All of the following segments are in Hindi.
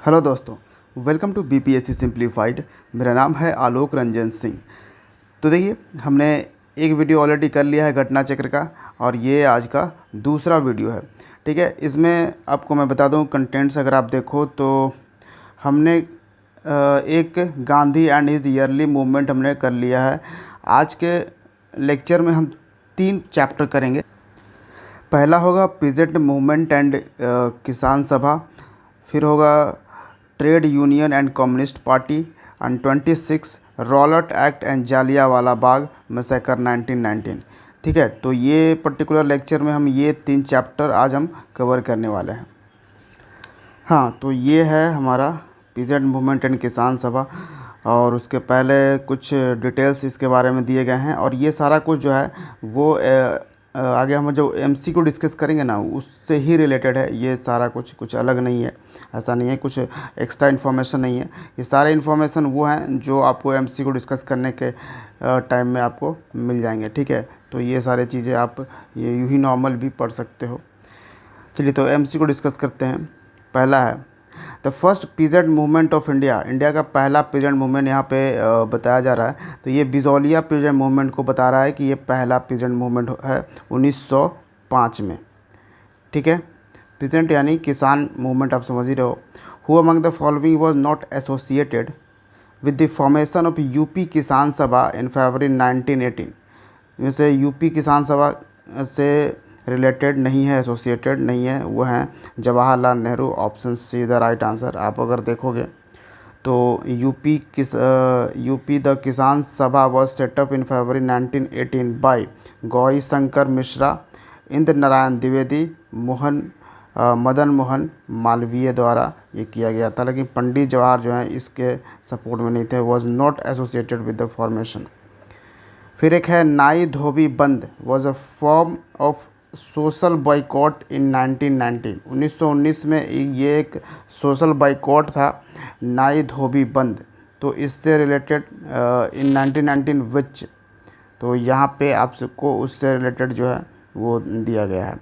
हेलो दोस्तों, वेलकम टू बीपीएससी सिंप्लीफाइड। मेरा नाम है आलोक रंजन सिंह। तो देखिए, हमने एक वीडियो ऑलरेडी कर लिया है घटना चक्र का, और ये आज का दूसरा वीडियो है। ठीक है, इसमें आपको मैं बता दूं कंटेंट्स अगर आप देखो तो हमने एक Gandhi and his yearly movement हमने कर लिया है। आज के लेक्चर में हम 3 चैप्टर करेंगे। पहला होगा पीजेंट मूवमेंट एंड किसान सभा, फिर होगा trade union and communist party, and 26 Rowlatt act and Jallianwala Bagh massacre 1919। ठीक है, तो ये पर्टिकुलर लेक्चर में हम ये 3 चैप्टर आज हम कवर करने वाले हैं। हाँ, तो ये है हमारा पीजेंट मूवमेंट एंड किसान सभा, और उसके पहले कुछ डिटेल्स इसके बारे में दिए गए हैं, और ये सारा कुछ जो है वो आगे हम जो एमसी को डिस्कस करेंगे ना, उससे ही रिलेटेड है। ये सारा कुछ अलग नहीं है, ऐसा नहीं है कुछ एक्स्ट्रा इन्फॉर्मेशन नहीं है। ये सारे इन्फॉर्मेशन वो हैं जो आपको एमसी को डिस्कस करने के टाइम में आपको मिल जाएंगे। ठीक है, तो ये सारी चीज़ें आप ये यूँ ही नॉर्मल भी पढ़ सकते हो। चलिए, तो एमसी को डिस्कस करते हैं। पहला है the first peasant movement of India. India का पहला पीजेंट मूवमेंट यहाँ पे बताया जा रहा है। तो ये बिजौलिया पीजेंट मूवमेंट को बता रहा है कि ये पहला पीजेंट मूवमेंट है 1905 में। ठीक है, पीजेंट यानी किसान मूवमेंट, आप समझ ही रहे हो। Who among the following was not associated with the formation of UP किसान सभा इन फरवरी 1918। जैसे यूपी किसान सभा से रिलेटेड नहीं है, एसोसिएटेड नहीं है, वो हैं Jawaharlal Nehru. Option C the right answer. आप अगर देखोगे तो UP the Kisan Sabha was set up in February 1918 by Gauri Shankar Mishra, Indra Narayan Dwivedi, Madan Mohan Malviya द्वारा ये किया गया था। लेकिन पंडित जवाहर जो हैं इसके सपोर्ट में नहीं थे, was not associated with the formation. फिर एक है नाई धोबी बंद was a form of social boycott in 1919। 1919 में ये एक सोशल बॉयकॉट था, नाई धोबी बंद। तो इससे रिलेटेड इन 1919 विच, तो यहाँ पे आपको उससे रिलेटेड जो है वो दिया गया है।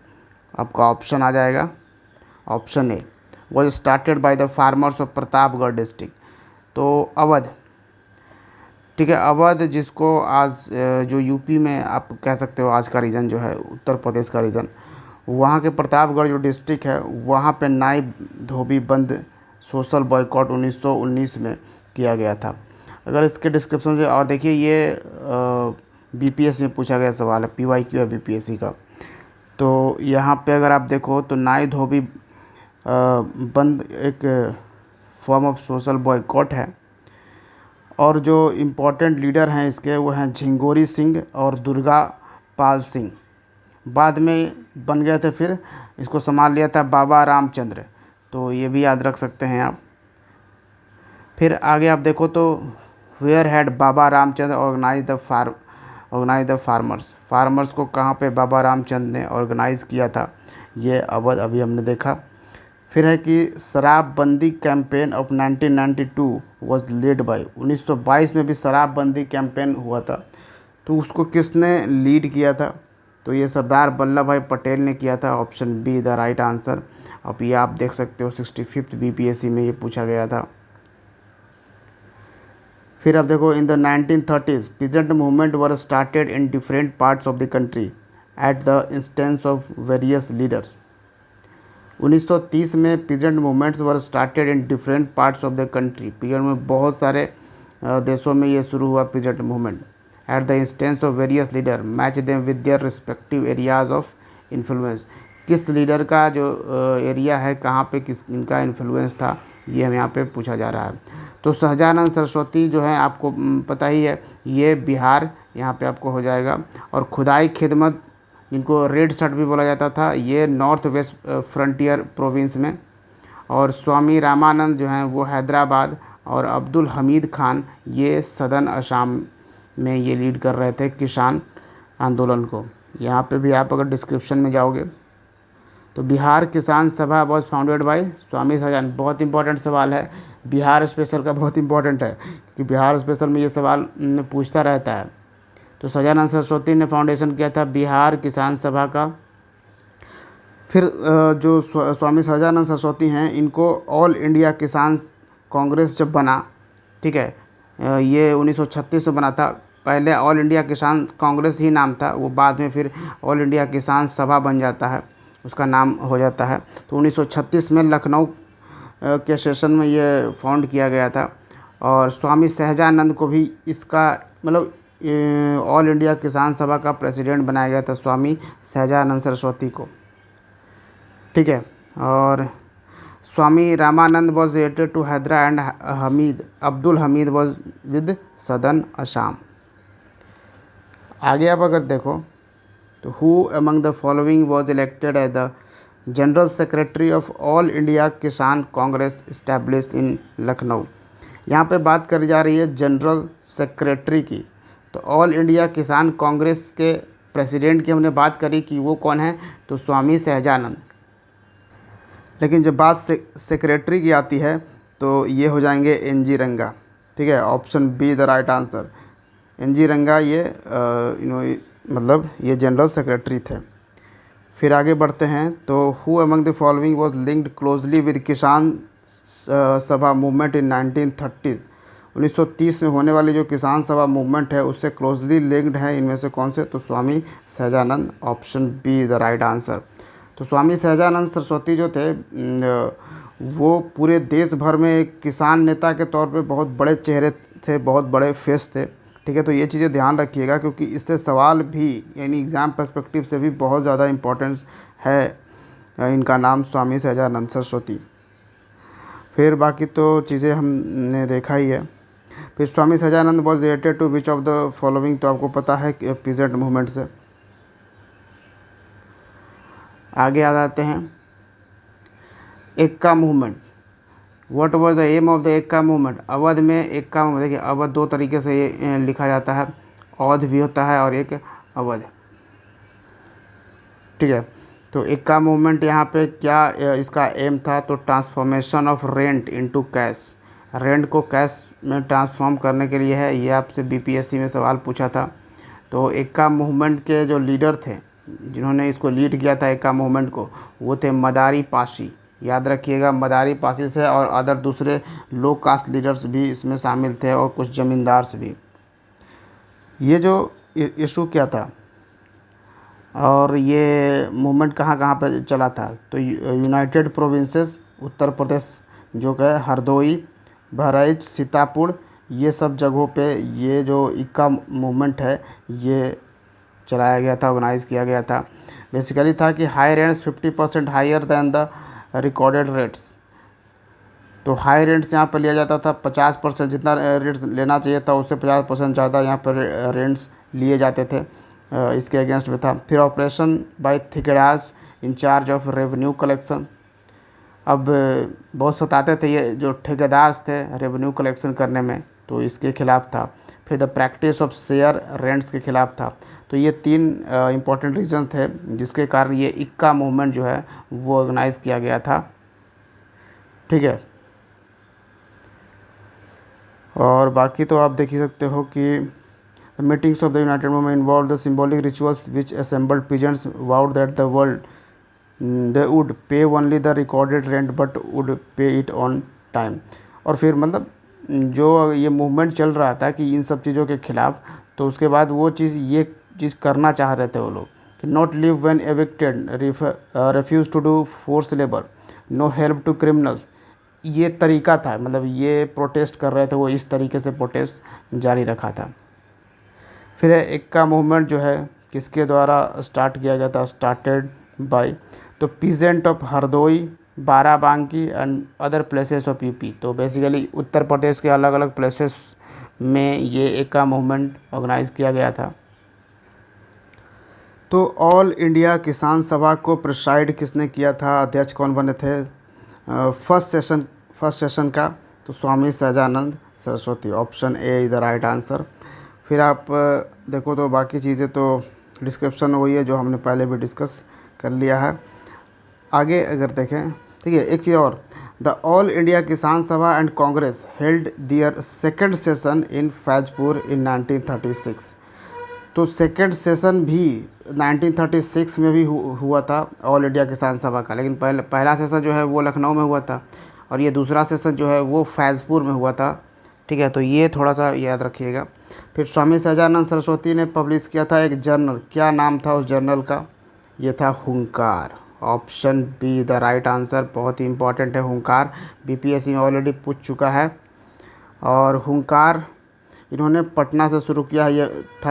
आपका ऑप्शन आ जाएगा option A, was started by the farmers of Pratapgarh district. तो अवध, ठीक है, अवध जिसको आज जो यूपी में आप कह सकते हो आज का रीजन जो है उत्तर प्रदेश का रीजन, वहाँ के प्रतापगढ़ जो डिस्ट्रिक्ट है वहाँ पे नाई धोबी बंद सोशल बॉयकॉट 1919 में किया गया था। अगर इसके डिस्क्रिप्शन से और देखिए, ये बीपीएस में पूछा गया सवाल है, पीवाईक्यू है बीपीएससी का। तो यहाँ पे अगर आप देखो तो नाई धोबी बंद एक फॉर्म ऑफ सोशल बॉयकॉट है, और जो इम्पोर्टेंट लीडर हैं इसके वो हैं झिंगोरी सिंह और दुर्गा पाल सिंह। बाद में बन गए थे, फिर इसको संभाल लिया था बाबा रामचंद्र। तो ये भी याद रख सकते हैं आप। फिर आगे आप देखो तो where had Baba Ramchandra organise the farmers को कहाँ पे बाबा रामचंद्र ने ऑर्गेनाइज़ किया था, ये अवध अभी हमने देखा। फिर है कि शराबबंदी campaign of 1992 was lead by. 1922 में भी शराबबंदी कैंपेन हुआ था, तो उसको किसने लीड किया था? तो ये सरदार वल्लभ भाई पटेल ने किया था। Option B the right answer. अब ये आप देख सकते हो 65th बीपीएससी में ये पूछा गया था। फिर आप देखो in the 1930s peasant movement were started in different parts of the country at the instance of various leaders. 1930 में peasant movements were started in different parts of the country. Peasant में बहुत सारे देशों में ये शुरू हुआ peasant movement. At the instance of various leader match them with their respective areas of influence. किस लीडर का जो एरिया है, कहाँ पे किस इनका इन्फ्लुएंस था, ये हमें यहाँ पे पूछा जा रहा है। तो सहजानंद सरस्वती जो है आपको पता ही है, ये बिहार यहाँ पे आपको हो जाएगा। और खुदाई खिदमत, जिनको रेड शर्ट भी बोला जाता था, ये नॉर्थ वेस्ट फ्रंटियर प्रोविंस में। और स्वामी रामानंद जो हैं वो हैदराबाद। और अब्दुल हमीद खान ये सदर्न असम में ये लीड कर रहे थे किसान आंदोलन को। यहाँ पे भी आप अगर डिस्क्रिप्शन में जाओगे तो बिहार किसान Sabha was founded by Swami Sahajanand. बहुत इंपॉर्टेंट सवाल है, बिहार स्पेशल का बहुत इंपॉर्टेंट है, कि बिहार स्पेशल में ये सवाल पूछता रहता है। तो सहजानंद सरस्वती ने फाउंडेशन किया था बिहार किसान सभा का। फिर जो स्वामी सहजानंद सरस्वती हैं, इनको ऑल इंडिया किसान कांग्रेस जब बना, ठीक है, ये 1936 में बना था। पहले ऑल इंडिया किसान कांग्रेस ही नाम था, वो बाद में फिर ऑल इंडिया किसान सभा बन जाता है, उसका नाम हो जाता है। तो 1936 में लखनऊ के सेशन में ये फाउंड किया गया था। और स्वामी सहजानंद को भी इसका मतलब ऑल इंडिया किसान सभा का प्रेसिडेंट बनाया गया था, स्वामी सहजानंद सरस्वती को, ठीक है। और Swami Ramanand was related to Hyderabad and Hamid Abdul Hamid was with southern Assam. आगे आप अगर देखो तो who among the following was elected as the general secretary of all India Kisan Congress established in Lucknow. यहाँ पे बात करी जा रही है जनरल सेक्रेटरी की। तो ऑल इंडिया किसान कांग्रेस के प्रेसिडेंट की हमने बात करी कि वो कौन है, तो स्वामी सहजानंद। लेकिन जब बात सेक्रेटरी की आती है तो ये हो जाएंगे एन.जी. रंगा, ठीक है। Option B the right answer. एन.जी. रंगा ये मतलब ये जनरल सेक्रेटरी थे। फिर आगे बढ़ते हैं तो who among the following was linked closely with किसान सभा मूवमेंट इन 1930। 1930 में होने वाली जो किसान सभा मूवमेंट है उससे क्लोजली लिंक्ड है इनमें से कौन से, तो Swami Sahajanand. Option B the right answer. तो स्वामी सहजानंद सरस्वती जो थे वो पूरे देश भर में एक किसान नेता के तौर पे बहुत बड़े चेहरे थे, बहुत बड़े फेस थे, ठीक है। तो ये चीज़ें ध्यान रखिएगा क्योंकि इससे सवाल भी यानी एग्ज़ाम पर्सपेक्टिव से भी बहुत ज़्यादा इम्पोर्टेंस है इनका नाम स्वामी सहजानंद सरस्वती। फिर बाकी तो चीज़ें हमने देखा ही है। फिर Swami Sahajanand was related to which of the following, तो आपको पता है पीजेंट मूवमेंट से। आगे आ जाते हैं Eka movement. What was the aim of the Eka movement. Awadh में एक्का मूवमेंट, देखिए अवध दो तरीके से ये लिखा जाता है, अवध भी होता है और एक अवध, ठीक है। तो एक्का मूवमेंट यहाँ पे क्या इसका एम था, तो transformation of rent into cash. Rent को कैश में ट्रांसफॉर्म करने के लिए है, ये आपसे बीपीएससी में सवाल पूछा था। तो एक्का मूवमेंट के जो लीडर थे, जिन्होंने इसको लीड किया था एक्का मूवमेंट को, वो थे मदारी पाशी। याद रखिएगा मदारी पाशी से, और अदर दूसरे लो कास्ट लीडर्स भी इसमें शामिल थे और कुछ ज़मींदार्स भी। ये जो इशू क्या था और ये मूवमेंट कहाँ कहाँ पे चला था, तो यूनाइटेड प्रोविंसेस उत्तर प्रदेश जो कि हरदोई, बहराइच, सीतापुर, ये सब जगहों पे ये जो इक्का मूवमेंट है ये चलाया गया था, ऑर्गेनाइज़ किया गया था। बेसिकली था कि high rents 50% higher than the recorded rates. तो हाई रेंट्स यहाँ पर लिया जाता था 50%, जितना रेट्स लेना चाहिए था उससे 50% ज़्यादा यहाँ पर रेंट्स लिए जाते थे, इसके अगेंस्ट में था। फिर ऑपरेशन बाय ठेकेदार्स in charge of revenue collection. अब बहुत सताते थे ये जो ठेकेदार्स थे रेवेन्यू कलेक्शन करने में, तो इसके खिलाफ था। फिर the practice of share rents के खिलाफ था। तो ये तीन इम्पॉर्टेंट रीज़न थे जिसके कारण ये इक्का मूवमेंट जो है वो ऑर्गेनाइज़ किया गया था, ठीक है। और बाकी तो आप देख ही सकते हो कि meetings of the united movement involve the symbolic rituals which assembled peasants vowed that the world they would pay only the recorded rent but would pay it on time. और फिर मतलब जो ये मूवमेंट चल रहा था कि इन सब चीज़ों के खिलाफ, तो उसके बाद वो ये चीज़ करना चाह रहे थे वो लोग कि not leave when evicted, refuse to do force labour, no help to criminals. ये तरीका था, मतलब ये प्रोटेस्ट कर रहे थे वो, इस तरीके से प्रोटेस्ट जारी रखा था। फिर एक्का मूवमेंट जो है किसके द्वारा स्टार्ट किया गया था, स्टार्टेड बाय तो peasant of Hardoi, Barabanki and other places of UP. तो बेसिकली उत्तर प्रदेश के अलग अलग प्लेसेस में ये एक्का मूवमेंट ऑर्गेनाइज़ किया गया था। तो ऑल इंडिया किसान सभा को प्रिसाइड किसने किया था, अध्यक्ष कौन बने थे फर्स्ट सेशन का, तो Swami Sahajanand Saraswati. Option A is the right answer. फिर आप देखो तो बाकी चीज़ें तो डिस्क्रिप्शन वही है जो हमने पहले भी डिस्कस कर लिया है। आगे अगर देखें, ठीक है, एक चीज़ और, the all India Kisan Sabha and Congress held their second session in Faizpur in 1936। तो सेकेंड सेशन भी 1936 में भी हुआ था ऑल इंडिया किसान सभा का, लेकिन पहला सेशन जो है वो लखनऊ में हुआ था और ये दूसरा सेशन जो है वो फैज़पुर में हुआ था। ठीक है, तो ये थोड़ा सा याद रखिएगा। फिर स्वामी सहजानंद सरस्वती ने पब्लिश किया था एक जर्नल, क्या नाम था उस जर्नल का? ये था हुंकार। Option B the right answer, बहुत ही इंपॉर्टेंट है हुंकार, बीपीएससी में ऑलरेडी पूछ चुका है। और हुंकार इन्होंने पटना से शुरू किया है,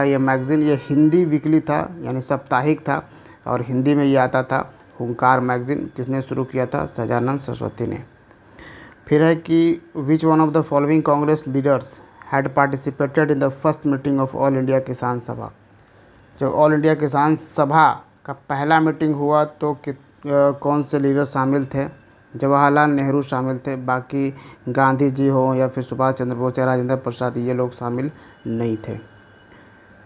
ये मैगज़ीन, ये हिंदी वीकली था यानी साप्ताहिक था और हिंदी में ये आता था। हुंकार मैगज़ीन किसने शुरू किया था? सहजानंद सरस्वती ने। फिर है कि विच one of the following Congress leaders had participated in the first meeting of all India Kisan सभा? जब ऑल इंडिया किसान सभा का पहला मीटिंग हुआ तो कौन से लीडर शामिल थे? जवाहरलाल नेहरू शामिल थे, बाकी गांधी जी हो या फिर सुभाष चंद्र बोस या राजेंद्र प्रसाद, ये लोग शामिल नहीं थे।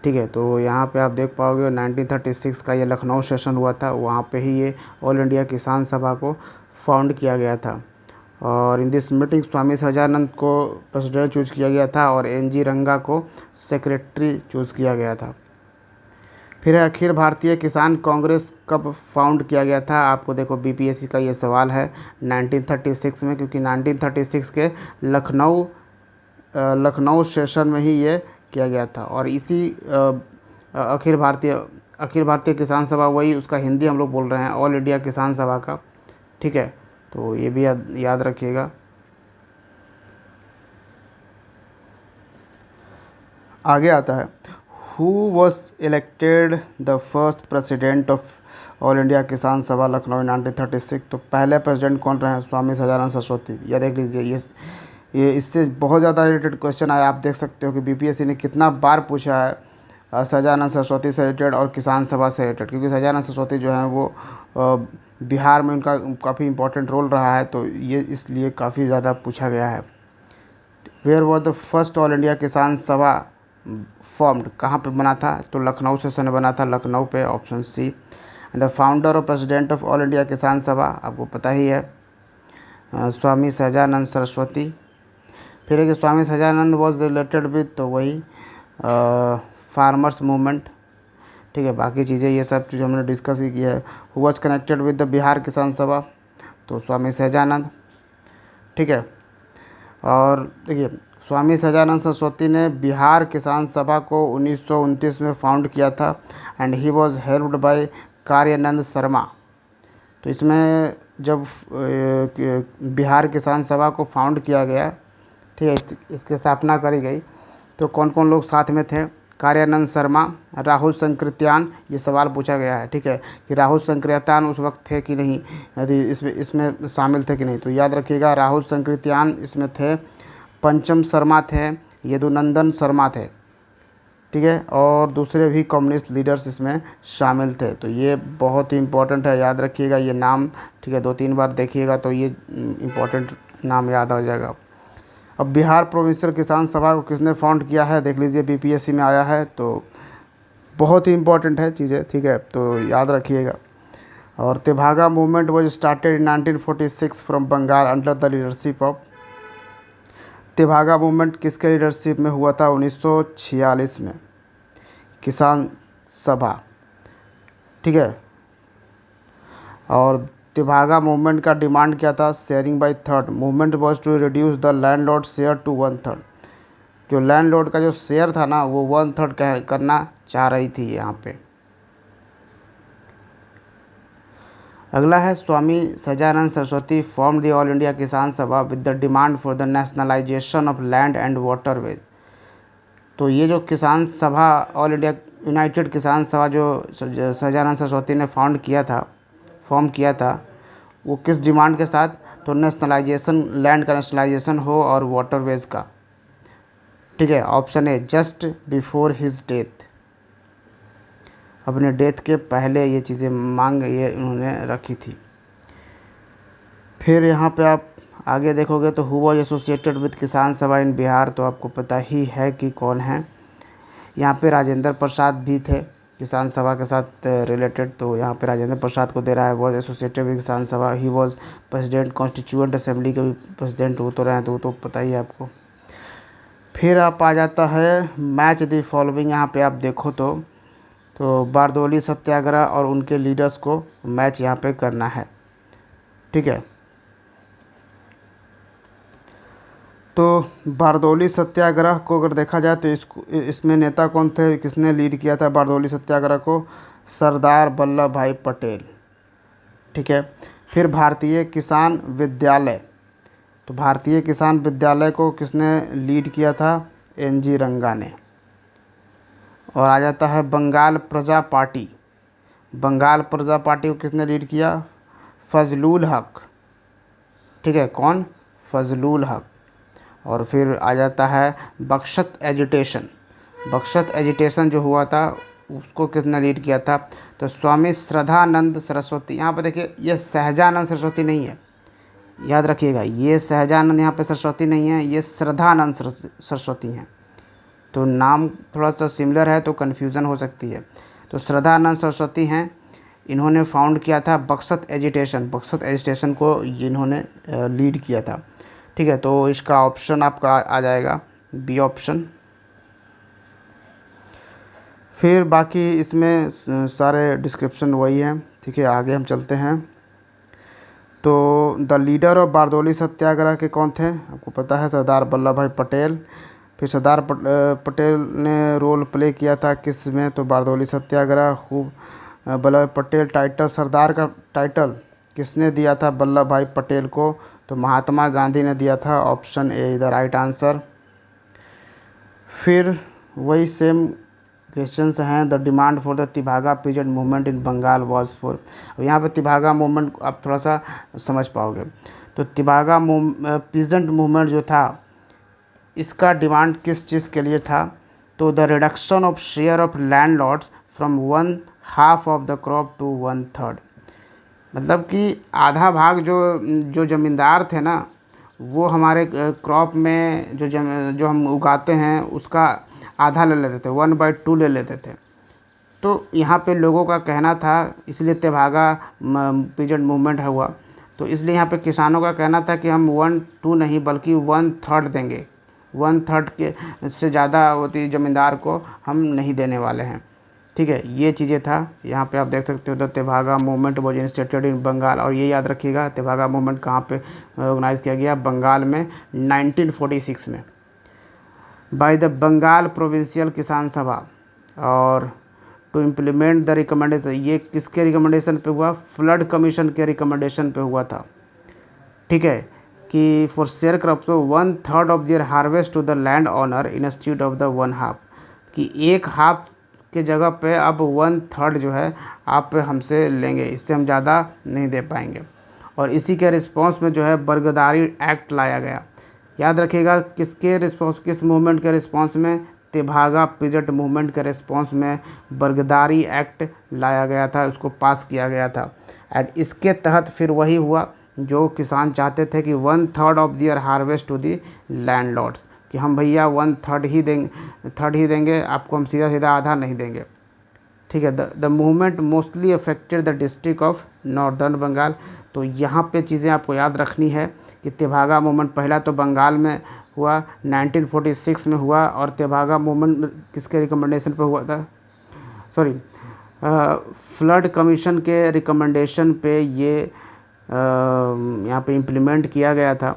ठीक है, तो यहाँ पे आप देख पाओगे 1936 का ये लखनऊ सेशन हुआ था, वहाँ पे ही ये ऑल इंडिया किसान सभा को फाउंड किया गया था। और in this meeting Swami Sahajanand को प्रेसिडेंट चूज़ किया गया था और एन.जी. रंगा को सेक्रेटरी चूज़ किया गया था। फिर अखिल भारतीय किसान कांग्रेस कब फाउंड किया गया था? आपको देखो बीपीएससी का ये सवाल है 1936 में, क्योंकि 1936 के लखनऊ सेशन में ही ये किया गया था। और इसी अखिल भारतीय किसान सभा, वही उसका हिंदी हम लोग बोल रहे हैं ऑल इंडिया किसान सभा का। ठीक है, तो ये भी याद रखिएगा। आगे आता है, who was elected the first president of all India Kisan सभा लखनऊ 1936? तो पहले प्रेसिडेंट कौन रहे हैं? स्वामी सहजानंद सरस्वती। यह देख लीजिए, ये इससे बहुत ज़्यादा रिलेटेड क्वेश्चन आया। आप देख सकते हो कि बीपीएससी ने कितना बार पूछा है सहजानंद सरस्वती से रिलेटेड और किसान सभा से रिलेटेड, क्योंकि सहजानंद सरस्वती जो हैं वो बिहार में उनका काफ़ी इंपॉर्टेंट रोल रहा है, तो ये इसलिए काफ़ी ज़्यादा पूछा गया है। Where was the first all India Kisan Sabha formed? कहाँ पे बना था? तो लखनऊ सेशन में बना था, लखनऊ पे, ऑप्शन सी। द फाउंडर और president of all India Kisan सभा आपको पता ही है, स्वामी सहजानंद सरस्वती। फिर है कि स्वामी सहजानंद वॉज रिलेटेड विद, तो वही फार्मर्स मूवमेंट। ठीक है, बाकी चीज़ें ये सब चीज़ हमने डिस्कस ही किया है। Who was connected with the Bihar किसान सभा? तो स्वामी सहजानंद। ठीक है, और देखिए स्वामी सहजानंद सरस्वती ने बिहार किसान सभा को 1929 में फाउंड किया था and he was helped bye Karyanand Sharma. तो इसमें जब बिहार किसान सभा को फाउंड किया गया, ठीक है, इसकी स्थापना करी गई, तो कौन कौन लोग साथ में थे? कार्यानंद शर्मा, राहुल संकृत्यान, ये सवाल पूछा गया है। ठीक है, कि राहुल संकृत्यान उस वक्त थे कि नहीं, यदि इसमें शामिल थे कि नहीं, तो याद रखिएगा राहुल संकृत्यान इसमें थे, पंचम शर्मा थे, यदुनंदन शर्मा थे। ठीक है, और दूसरे भी कम्युनिस्ट लीडर्स इसमें शामिल थे। तो ये बहुत ही इम्पोर्टेंट है, याद रखिएगा ये नाम। ठीक है, 2-3 बार देखिएगा तो ये इम्पोर्टेंट नाम याद आ जाएगा। अब बिहार प्रोविंशियल किसान सभा को किसने फाउंड किया है? देख लीजिए बीपीएससी में आया है, तो बहुत ही इम्पोर्टेंट है चीज़ें। ठीक है, तो याद रखिएगा। और Tebhaga movement was started in 1946 from Bengal under the leadership of. Tebhaga movement किसके लीडरशिप में हुआ था? 1946 में किसान सभा। ठीक है, और तेभागा मूवमेंट का डिमांड क्या था? Sharing by third. Movement was to reduce the landlord share to 1/3। जो लैंडलॉर्ड का जो शेयर था ना, वो 1/3 करना चाह रही थी यहाँ पे। अगला है, Swami Sahajanand Saraswati form the all India Kisan Sabha with the demand for the nationalisation of land and waterways. तो ये जो किसान सभा, ऑल इंडिया यूनाइटेड किसान सभा जो सहजानंद सरस्वती ने फॉर्म किया था, वो किस डिमांड के साथ? तो नेशनलाइजेशन, लैंड का नेशनलाइजेशन हो और वाटरवेज का। ठीक है, option A, just before his death. अपने डेथ के पहले ये चीज़ें मांग ये उन्होंने रखी थी। फिर यहाँ पे आप आगे देखोगे तो हु वॉज एसोसिएटेड विद किसान सभा इन बिहार, तो आपको पता ही है कि कौन है। यहाँ पे राजेंद्र प्रसाद भी थे किसान सभा के साथ रिलेटेड, तो यहाँ पे राजेंद्र प्रसाद को दे रहा है वॉज एसोसिएटेड विद किसान सभा। He was president constituent assembly के भी प्रेसिडेंट वो तो रहे हैं, तो वो तो पता ही है आपको। फिर आप आ जाता है मैच द फॉलोइंग। यहाँ पे आप देखो तो तो बारदोली सत्याग्रह और उनके लीडर्स को मैच यहाँ पे करना है। ठीक है, तो बारदोली सत्याग्रह को अगर देखा जाए तो इसमें नेता कौन थे, किसने लीड किया था बारदोली सत्याग्रह को? सरदार वल्लभ भाई पटेल। ठीक है, फिर भारतीय किसान विद्यालय, तो भारतीय किसान विद्यालय को किसने लीड किया था? एन.जी. रंगा ने। और आ जाता है बंगाल प्रजा पार्टी, बंगाल प्रजा पार्टी को किसने लीड किया? फजलुल हक। ठीक है, कौन? फजलुल हक। और फिर आ जाता है बक्सत एजिटेशन, बक्सत एजिटेशन जो हुआ था उसको किसने लीड किया था? तो स्वामी श्रद्धानंद सरस्वती। यहाँ पे देखिए, ये सहजानंद सरस्वती नहीं है, याद रखिएगा, ये सहजानंद यहाँ पे सरस्वती नहीं है, ये श्रद्धानंद सरस्वती हैं। तो नाम थोड़ा सा सिमिलर है तो कन्फ्यूज़न हो सकती है। तो श्रद्धानंद सरस्वती हैं, इन्होंने फाउंड किया था बक्सत एजिटेशन, बक्सत एजिटेशन को इन्होंने लीड किया था। ठीक है, तो इसका ऑप्शन आपका आ जाएगा बी ऑप्शन। फिर बाकी इसमें सारे डिस्क्रिप्शन वही हैं। ठीक है, आगे हम चलते हैं। तो the leader of Bardoli Satyagraha के कौन थे? आपको पता है, सरदार वल्लभ भाई पटेल। फिर सरदार पटेल ने रोल प्ले किया था किस में? तो बारदोली सत्याग्रह। खूब वल्लभ भाई पटेल, टाइटल सरदार का टाइटल किसने दिया था वल्लभ भाई पटेल को? तो महात्मा गांधी ने दिया था। Option A is the right answer. फिर वही सेम क्वेश्चंस हैं। The demand for the Tebhaga peasant movement in Bengal was for. अब यहाँ पे तिभागा मूवमेंट आप थोड़ा सा समझ पाओगे। तो तिभागा पीजेंट मूवमेंट जो था, इसका डिमांड किस चीज़ के लिए था? तो the reduction of share of landlords from 1/2 of the crop to 1/3। मतलब कि आधा भाग जो ज़मींदार थे ना, वो हमारे क्रॉप में जो हम उगाते हैं उसका आधा ले लेते थे, 1/2 ले लेते थे। तो यहाँ पे लोगों का कहना था, इसलिए तेभागा पीजेंट मूवमेंट हुआ। तो इसलिए यहाँ पे किसानों का कहना था कि हम 1/2 नहीं बल्कि 1/3 देंगे, 1/3 के से ज़्यादा होती ज़मींदार को हम नहीं देने वाले हैं। ठीक है, ये चीज़ें था। यहाँ पे आप देख सकते हो the Tebhaga movement was instituted in Bengal. और ये याद रखिएगा, तेभागा मूवमेंट कहाँ पे ऑर्गेनाइज़ किया गया? बंगाल में 1946 में बाय द बंगाल प्रोविंशियल किसान सभा। और टू इम्प्लीमेंट द रिकमेंडेशन, ये किसके रिकमेंडेशन पे हुआ? फ्लड कमीशन के रिकमेंडेशन पे हुआ था। ठीक है, कि for share crops 1/3 of their harvest to the landowner instead of the 1/2, कि 1/2 के जगह पे अब 1/3 जो है आप हमसे लेंगे, इससे हम ज़्यादा नहीं दे पाएंगे। और इसी के रिस्पॉन्स में जो है बरगदारी एक्ट लाया गया। याद रखिएगा, किसके रिस्पॉन्स, किस मूवमेंट के रिस्पॉन्स में? तेभागा पीजेंट मूवमेंट के रिस्पॉन्स में बरगदारी एक्ट लाया गया था, उसको पास किया गया था। एंड इसके तहत फिर वही हुआ जो किसान चाहते थे कि 1/3 of their harvest to the landlords, कि हम भैया 1/3 ही देंगे, थर्ड ही देंगे आपको, हम सीधा सीधा आधा नहीं देंगे। ठीक है, the movement mostly affected the district of northern Bengal. तो यहाँ पे चीज़ें आपको याद रखनी है कि तेभागा मूवमेंट पहला तो बंगाल में हुआ, 1946 में हुआ। और तेभागा मूवमेंट किसके रिकमेंडेशन पे हुआ था? सॉरी, फ्लड कमीशन के रिकमेंडेशन पे ये यहाँ पे इम्प्लीमेंट किया गया था।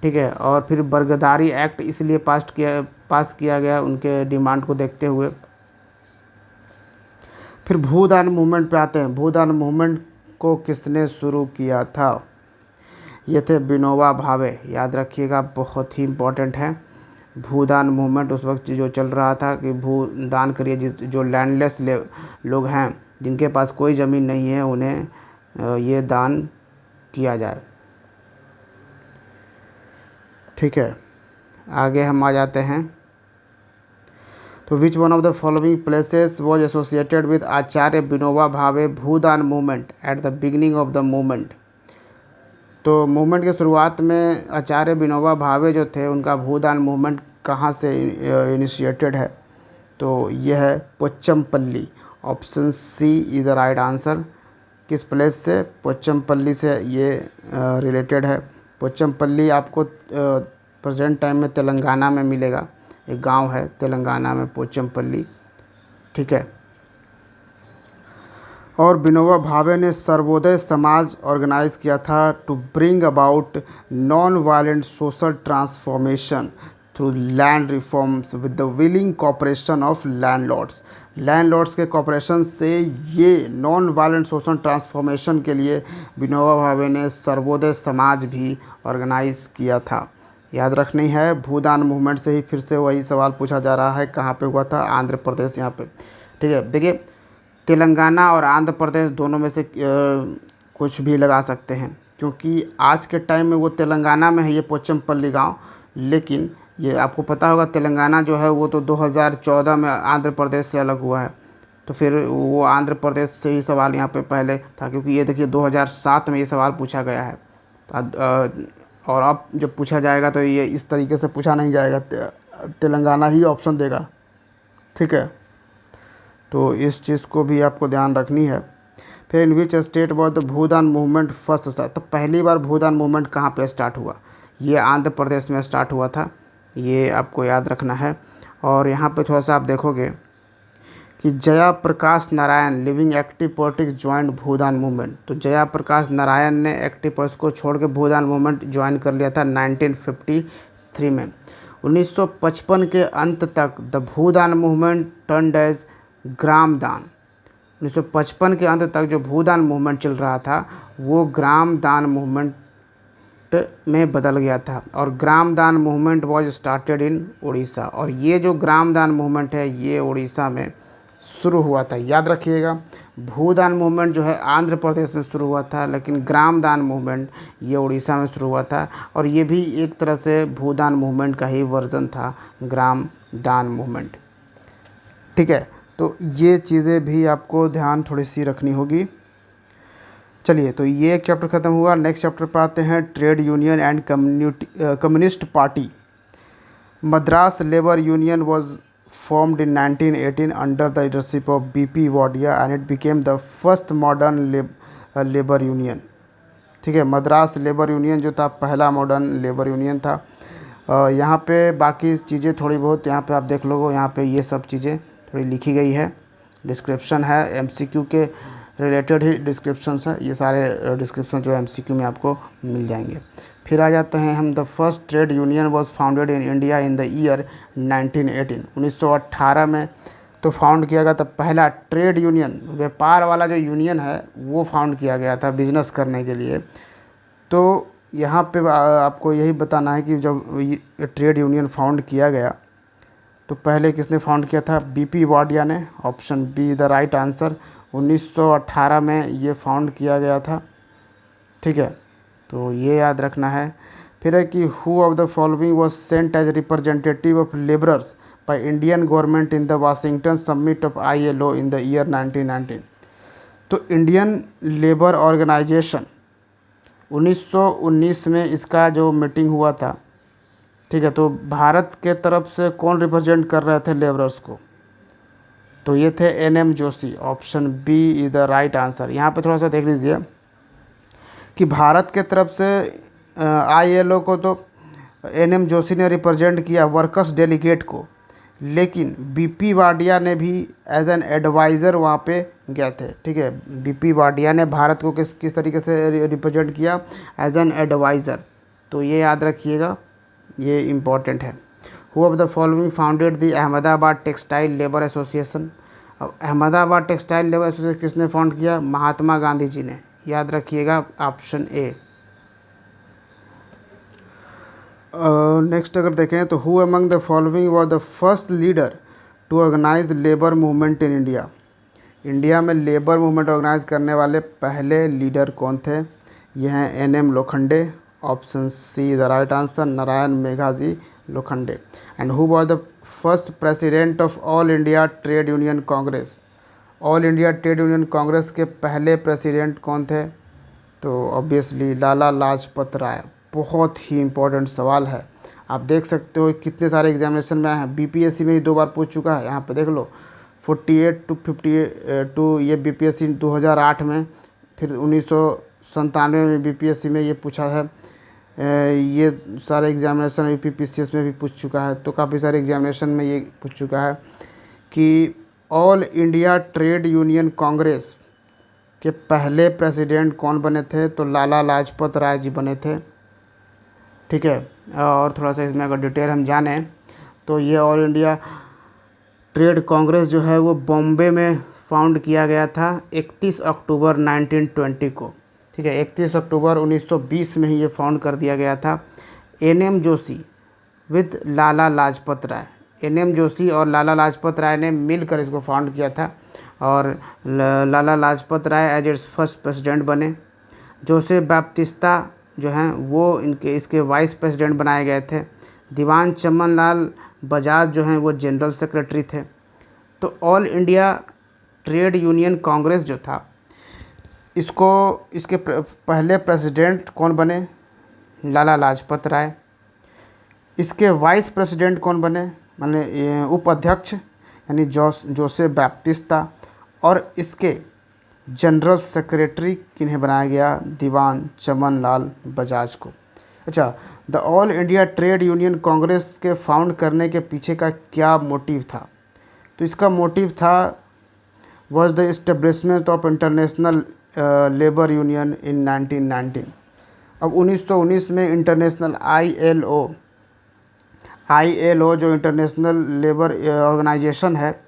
ठीक है, और फिर बरगदारी एक्ट इसलिए पास किया गया उनके डिमांड को देखते हुए। फिर भूदान मूवमेंट पे आते हैं। भूदान मूवमेंट को किसने शुरू किया था? ये थे विनोबा भावे। याद रखिएगा, बहुत ही इम्पोर्टेंट है। भूदान मूवमेंट उस वक्त जो चल रहा था कि भूदान करिए, जो लैंडलेस लोग हैं, जिनके पास कोई ज़मीन नहीं है, उन्हें ये दान किया जाए। ठीक है, आगे हम आ जाते हैं। तो which one of the following places was associated with Acharya Vinoba Bhave Bhoodan movement at the beginning of the movement? तो मूवमेंट के शुरुआत में आचार्य विनोबा भावे जो थे, उनका भूदान मूवमेंट कहाँ से इनिशिएटेड है? तो यह है Pochampalli. Option C is the right answer. किस प्लेस से? पोचमपल्ली से ये रिलेटेड है। पोचमपल्ली आपको प्रेजेंट टाइम में तेलंगाना में मिलेगा, एक गांव है तेलंगाना में पोचमपल्ली। ठीक है, और विनोबा भावे ने सर्वोदय समाज ऑर्गेनाइज किया था to bring about non violent social transformation through land reforms with the willing cooperation of landlords के कॉपरेशन से ये नॉन वायलेंट सोशल ट्रांसफॉर्मेशन के लिए विनोबा भावे ने सर्वोदय समाज भी ऑर्गेनाइज किया था। याद रखनी है, भूदान मूवमेंट से ही फिर से वही सवाल पूछा जा रहा है, कहाँ पे हुआ था? आंध्र प्रदेश यहाँ पे। ठीक है, देखिए तेलंगाना और आंध्र प्रदेश दोनों में से कुछ भी लगा सकते हैं, क्योंकि आज के टाइम में वो तेलंगाना में है ये पोचमपल्ली गांव, लेकिन ये आपको पता होगा तेलंगाना जो है वो तो 2014 में आंध्र प्रदेश से अलग हुआ है, तो फिर वो आंध्र प्रदेश से ही सवाल यहाँ पे पहले था, क्योंकि ये देखिए 2007 में ये सवाल पूछा गया है। और अब जब पूछा जाएगा तो ये इस तरीके से पूछा नहीं जाएगा, तेलंगाना ही ऑप्शन देगा। ठीक है, तो इस चीज़ को भी आपको ध्यान रखनी है। फिर in which state was the Bhoodan movement first start, तो पहली बार भूदान मूवमेंट कहाँ पे स्टार्ट हुआ? ये आंध्र प्रदेश में स्टार्ट हुआ था, ये आपको याद रखना है। और यहाँ पे थोड़ा सा आप देखोगे कि Jaya Prakash Narayan living active politics join Bhoodan movement, तो जया प्रकाश नारायण ने एक्टिव पॉलिटिक्स को छोड़ के भूदान मूवमेंट ज्वाइन कर लिया था 1953 में। 1955 के अंत तक the Bhoodan movement turned as Gramdan. 1955 के अंत तक जो भूदान मूवमेंट चल रहा था वो ग्राम दान मूवमेंट में बदल गया था, और ग्राम दान movement was started in Orissa. और ये जो ग्राम दान मूवमेंट है ये उड़ीसा में शुरू हुआ था। याद रखिएगा, भूदान मूवमेंट जो है आंध्र प्रदेश में शुरू हुआ था, लेकिन ग्राम दान मूवमेंट ये उड़ीसा में शुरू हुआ था, और ये भी एक तरह से भूदान मूवमेंट का ही वर्जन था, ग्राम दान मूवमेंट। ठीक है, तो ये चीज़ें भी आपको ध्यान थोड़ी सी रखनी होगी। चलिए, तो ये एक चैप्टर ख़त्म हुआ। नेक्स्ट चैप्टर पर आते हैं, trade union and communist party. Madras labour union was formed in 1918 under the leadership of B.P. Wadia and it became the first modern labor union। ठीक है, मद्रास लेबर यूनियन जो था पहला मॉडर्न लेबर यूनियन था। यहाँ पे बाकी चीज़ें थोड़ी बहुत यहाँ पे आप देख लोगे, यहाँ पे ये सब चीज़ें थोड़ी लिखी गई है, डिस्क्रिप्शन है, MCQ के रिलेटेड ही डिस्क्रिप्शंस है, ये सारे डिस्क्रिप्शन जो MCQ में आपको मिल जाएंगे। फिर आ जाते हैं हम, the first trade union was founded in India in the year 1918। 1918 में तो फाउंड किया गया था पहला ट्रेड यूनियन, व्यापार वाला जो यूनियन है वो फाउंड किया गया था बिजनेस करने के लिए। तो यहाँ पे आपको यही बताना है कि जब ट्रेड यूनियन फाउंड किया गया तो पहले किसने फाउंड किया था? B.P. वाडिया ने। Option B the right answer. 1918 में ये फाउंड किया गया था। ठीक है, तो ये याद रखना है। फिर है कि who of the following was sent as representative of labourers by Indian government in the Washington summit of ILO in the year 1919। तो इंडियन लेबर ऑर्गेनाइजेशन 1919 में इसका जो मीटिंग हुआ था, ठीक है, तो भारत के तरफ से कौन रिप्रेजेंट कर रहे थे लेबरर्स को? तो ये थे NM Joshi. Option B is the right answer. यहाँ पे थोड़ा सा देख लीजिए कि भारत के तरफ से ILO को तो NM जोशी ने रिप्रेजेंट किया वर्कर्स डेलीगेट को, लेकिन B.P. वाडिया ने भी एज एन एडवाइज़र वहाँ पे गए थे। ठीक है, B.P. वाडिया ने भारत को किस तरीके से रिप्रेजेंट किया? As an adviser. तो ये याद रखिएगा, ये इम्पॉर्टेंट है। Who of the following founded the Ahmedabad textile labour association. अब अहमदाबाद टेक्सटाइल लेबर एसोसिएशन किसने फाउंड किया? महात्मा गांधी जी ने। याद रखिएगा, ऑप्शन ए। नेक्स्ट अगर देखें तो who among the following was the first leader to organise labour movement in India. India में लेबर मूवमेंट ऑर्गेनाइज करने वाले पहले लीडर कौन थे? ये हैं NM Lokhande. Option C the right answer, Narayan Meghaji Lokhande. And who was the first president of all India trade union congress. All India trade union congress के पहले प्रेसिडेंट कौन थे? तो ऑब्वियसली लाला लाजपत राय। बहुत ही इम्पोर्टेंट सवाल है, आप देख सकते हो कितने सारे एग्जामिनेशन में आए हैं। BPSC में ही 2 बार पूछ चुका है, यहाँ पे देख लो 48 to 52 ये BPSC 2008 में, फिर 1997 में BPSC में ये पूछा है। ये सारे एग्जामिनेशन UPPCS में भी पूछ चुका है, तो काफ़ी सारे एग्जामिनेशन में ये पूछ चुका है कि all India trade union congress के पहले प्रेसिडेंट कौन बने थे, तो लाला लाजपत राय जी बने थे। ठीक है, और थोड़ा सा इसमें अगर डिटेल हम जानें तो ये ऑल इंडिया ट्रेड कांग्रेस जो है वो बॉम्बे में फाउंड किया गया था 31 अक्टूबर 1920 को। ठीक है, 31 अक्टूबर 1920 में ही ये फाउंड कर दिया गया था। एन.एम. जोशी विद लाला लाजपत राय, एन.एम. जोशी और लाला लाजपत राय ने मिलकर इसको फाउंड किया था, और लाला लाजपत राय एज इट्स फर्स्ट प्रेसिडेंट बने। जोसेफ बैप्टिस्टा जो हैं वो इसके वाइस प्रेसिडेंट बनाए गए थे। दीवान चमन लाल बजाज जो हैं वो जनरल सेक्रेटरी थे। तो all India trade union Congress जो था, इसके पहले प्रेसिडेंट कौन बने, लाला लाजपत राय। इसके वाइस प्रेसिडेंट कौन बने, माने उपाध्यक्ष यानी जोसेफ बैप्टिस्टा, और इसके जनरल सेक्रेटरी किन्हें बनाया गया, दीवान चमन लाल बजाज को। अच्छा, the all India trade union congress के फाउंड करने के पीछे का क्या मोटिव था, तो इसका मोटिव था was the establishment of international labour union in 1919। अब 1919 में इंटरनेशनल ILO जो इंटरनेशनल लेबर ऑर्गेनाइजेशन है,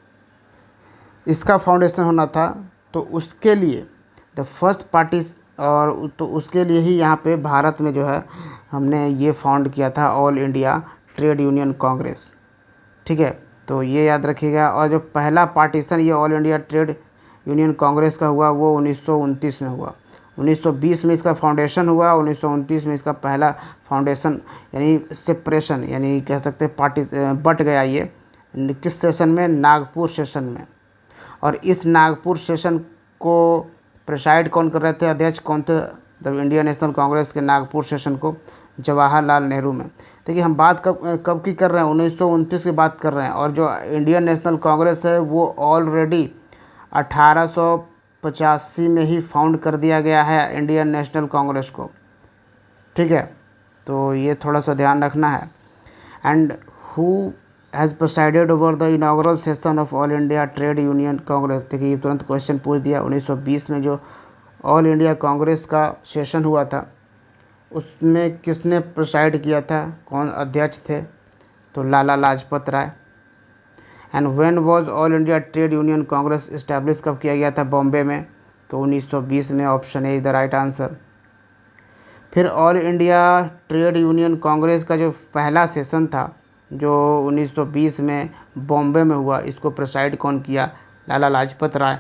इसका फाउंडेशन होना था। तो उसके लिए द फर्स्ट पार्टी, और तो उसके लिए ही यहाँ पे भारत में जो है हमने ये फाउंड किया था all India trade union Congress. ठीक है, तो ये याद रखिएगा। और जो पहला पार्टीशन ये all India trade union congress का हुआ वो 1929 में हुआ। 1920 में इसका फाउंडेशन हुआ, 1929 में इसका पहला फाउंडेशन यानी सेपरेशन, यानी कह सकते हैं पार्टी बट गया ये किस सेशन में, नागपुर सेशन में। और इस नागपुर सेशन को प्रेसाइड कौन कर रहे थे, अध्यक्ष कौन थे द इंडियन नेशनल कांग्रेस के नागपुर सेशन को, जवाहरलाल नेहरू में। देखिए हम बात कब की कर रहे हैं, 1929 की बात कर रहे हैं। और जो इंडियन नेशनल कांग्रेस है वो ऑलरेडी 1885 में ही फाउंड कर दिया गया है इंडियन नेशनल कांग्रेस को। ठीक है, तो ये थोड़ा सा ध्यान रखना है। And who has presided over the inaugural session of all India trade union Congress. देखिए ये तुरंत क्वेश्चन पूछ दिया। 1920 में जो ऑल इंडिया कांग्रेस का सेशन हुआ था उसमें किसने प्रेसाइड किया था, कौन अध्यक्ष थे, तो Lala Lajpat Rai. And when was all India trade union congress establish कब किया गया था, बॉम्बे में, तो 1920 में। Option A is the right answer. फिर all India trade union congress का जो पहला सेशन था जो 1920 में बॉम्बे में हुआ, इसको प्रेसाइड कौन किया, लाला लाजपत राय।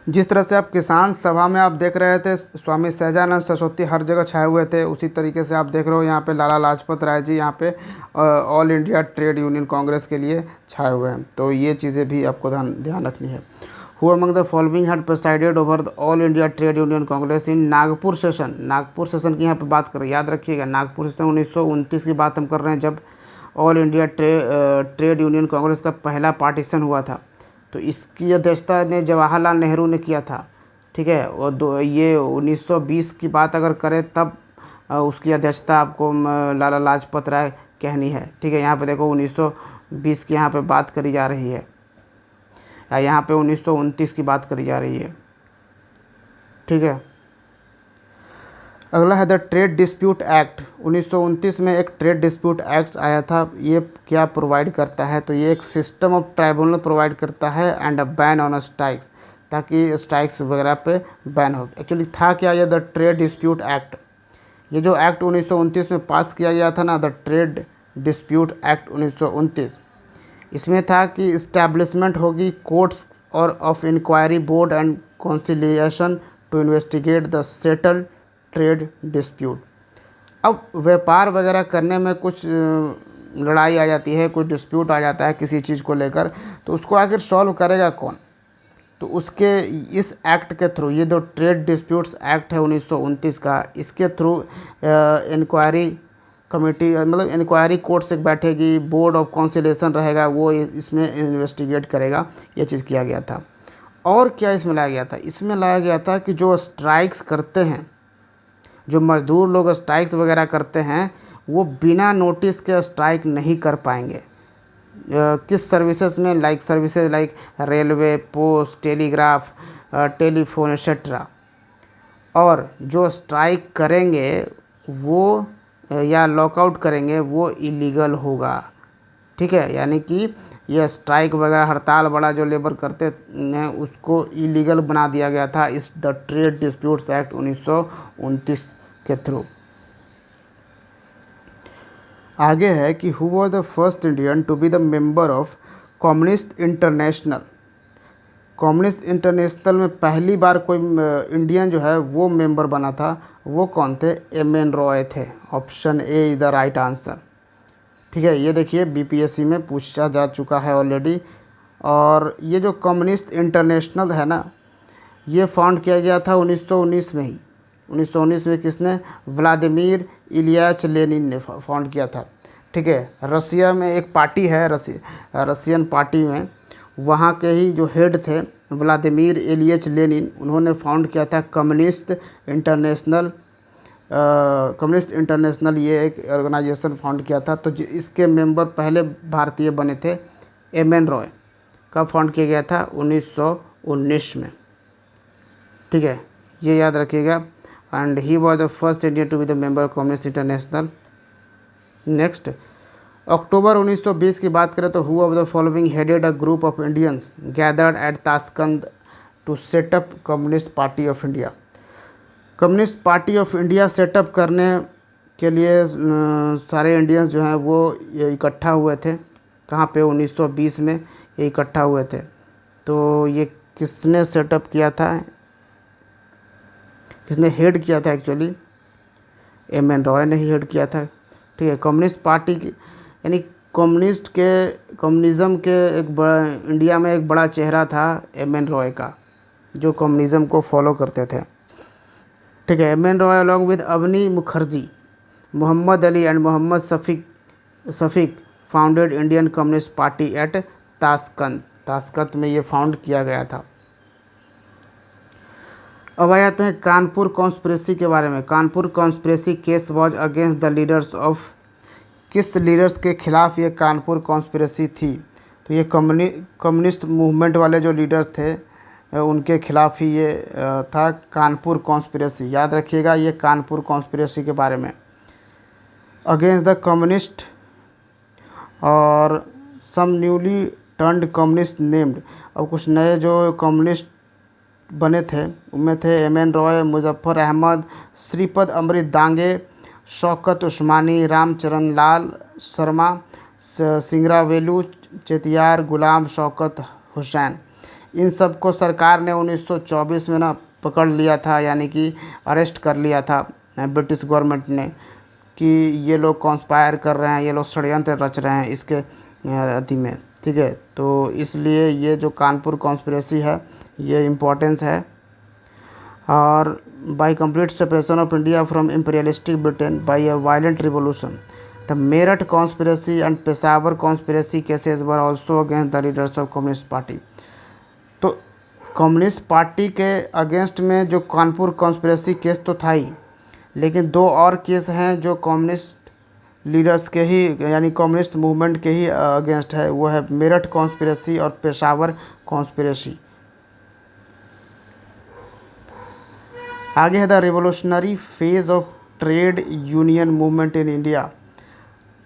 जिस तरह से आप किसान सभा में आप देख रहे थे स्वामी सहजानंद सरस्वती हर जगह छाए हुए थे, उसी तरीके से आप देख रहे हो यहाँ पे लाला लाजपत राय जी यहाँ पे all India trade union congress के लिए छाए हुए हैं। तो ये चीज़ें भी आपको ध्यान रखनी है। Who among the following had presided over the all India trade union Congress in Nagpur session. Nagpur session की यहाँ पे बात करें, याद रखिएगा नागपुर सेशन 1929 की बात हम कर रहे हैं, जब all India trade union congress का पहला पार्टीशन हुआ था। तो इसकी अध्यक्षता ने जवाहरलाल नेहरू ने किया था। ठीक है, और ये 1920 की बात अगर करें तब उसकी अध्यक्षता आपको लाला लाजपत राय कहनी है। ठीक है, यहाँ पे देखो 1920 की यहाँ पे बात करी जा रही है, यहाँ पे 1929 की बात करी जा रही है। ठीक है, अगला है द ट्रेड डिस्प्यूट एक्ट। 1929 में एक ट्रेड डिस्प्यूट एक्ट आया था। ये क्या प्रोवाइड करता है, तो ये एक सिस्टम ऑफ ट्राइब्यूनल प्रोवाइड करता है and a ban on strikes, ताकि स्ट्राइक्स वगैरह पे बैन हो। एक्चुअली था क्या ये, द ट्रेड डिस्प्यूट एक्ट। ये जो एक्ट 1929 में पास किया गया था ना, द ट्रेड डिस्प्यूट एक्ट 1929, इसमें था कि इस्टेब्लिशमेंट होगी कोर्ट्स और of inquiry board and conciliation to investigate the settled trade dispute. अब व्यापार वगैरह करने में कुछ लड़ाई आ जाती है, कुछ डिस्प्यूट आ जाता है किसी चीज़ को लेकर, तो उसको आखिर सॉल्व करेगा कौन, तो उसके इस एक्ट के थ्रू, ये जो ट्रेड डिस्प्यूट्स एक्ट है 1929 का, इसके थ्रू इंक्वायरी कमेटी मतलब इंक्वायरी कोर्ट से बैठेगी, बोर्ड ऑफ कॉन्सिलेशन रहेगा, वो इसमें इन्वेस्टिगेट करेगा। ये चीज़ किया गया था। और क्या इसमें लाया गया था, इसमें लाया गया था कि जो स्ट्राइक्स करते हैं, जो मज़दूर लोग स्ट्राइक्स वगैरह करते हैं, वो बिना नोटिस के स्ट्राइक नहीं कर पाएंगे। किस सर्विसेज में, like services like railway, post, telegraph, telephone etcetera. और जो स्ट्राइक करेंगे वो या लॉकआउट करेंगे वो इलीगल होगा। ठीक है, यानी कि यह स्ट्राइक वगैरह हड़ताल बड़ा जो लेबर करते हैं उसको इलीगल बना दिया गया था इस द ट्रेड डिस्प्यूट्स एक्ट 1929 के थ्रू। आगे है कि who was the first Indian to be the member of communist international. Communist international में पहली बार कोई इंडियन जो है वो मेंबर बना था, वो कौन थे? एम.एन. रॉय थे। Option A is the right answer. ठीक है, ये देखिए बीपीएससी में पूछा जा चुका है ऑलरेडी। और ये जो कम्युनिस्ट इंटरनेशनल है ना, ये फाउंड किया गया था 1919 में ही। 1919 में किसने? व्लादिमीर इलियाच लेनिन ने फाउंड किया था। ठीक है, रसिया में एक पार्टी है, रसियन पार्टी में वहाँ के ही जो हेड थे व्लादिमीर इलियच लेनिन, उन्होंने फाउंड किया था कम्युनिस्ट इंटरनेशनल। कम्युनिस्ट इंटरनेशनल ये एक ऑर्गेनाइजेशन फाउंड किया था। तो इसके मेंबर पहले भारतीय बने थे एम.एन. रॉय। कब फाउंड किया गया था? 1919 में। ठीक है, ये याद रखिएगा। And he was the first Indian to be the member of communist international. Next, October 1920 की बात करें तो who of the following headed a group of Indians gathered at Tashkent to setup communist party of India. Communist party of India setup करने के लिए सारे इंडियंस जो हैं वो इकट्ठा हुए थे। कहाँ पे? 1920 में ये इकट्ठा हुए थे। तो ये किसने सेटअप किया था, किसने हेड किया था? Actually M.N.. रॉय ने ही हेड किया था। ठीक है, कम्युनिस्ट पार्टी की यानी कम्युनिज़्म के एक बड़ा इंडिया में एक बड़ा चेहरा था एम.एन. रॉय का, जो कम्युनिज़्म को फॉलो करते थे। ठीक है, M N. Roy along with Avani Mukherjee, Mohammad Ali and Mohammad Shafiq founded Indian communist party at Tashkent में ये फाउंड किया गया था। अब आ जाते हैं कानपुर कॉन्स्पिरेसी के बारे में। Kanpur conspiracy case was against the leaders of, किस लीडर्स के खिलाफ ये कानपुर कॉन्स्पिरेसी थी? तो ये कम्युनिस्ट मूवमेंट वाले जो लीडर्स थे उनके खिलाफ ही ये था कानपुर कॉन्स्पिरेसी। याद रखिएगा ये कानपुर कॉन्स्पिरेसी के बारे में। अगेंस्ट द कम्युनिस्ट और सम न्यूली टर्न्ड कम्युनिस्ट नेम्ड। अब कुछ नए जो कम्युनिस्ट बने थे उनमें थे एम.एन. रॉय, मुजफ्फर अहमद, श्रीपद अमृत दांगे, शौकत उस्मानी, रामचरण लाल शर्मा, सिंगरावेलू चेतियार, गुलाम शौकत हुसैन। इन सब को सरकार ने 1924 में ना पकड़ लिया था, यानी कि अरेस्ट कर लिया था ब्रिटिश गवर्नमेंट ने कि ये लोग कॉन्स्पायर कर रहे हैं, ये लोग षड्यंत्र रच रहे हैं इसके अति में। ठीक है, तो इसलिए ये जो कानपुर कॉन्स्पिरेसी है ये इम्पोर्टेंस है। और by complete separation of India from imperialistic Britain by a violent revolution, the Meerut conspiracy and Peshawar conspiracy cases were also against the leaders of communist party. तो कम्युनिस्ट पार्टी के अगेंस्ट में जो कानपुर कॉन्स्पिरेसी केस तो था ही, लेकिन दो और केस हैं जो कम्युनिस्ट लीडर्स के ही यानी कम्युनिस्ट मूवमेंट के ही अगेंस्ट है। वो है मेरठ कॉन्स्पिरेसी और पेशावर कॉन्स्पिरेसी। आगे है the revolutionary phase of trade union movement in India.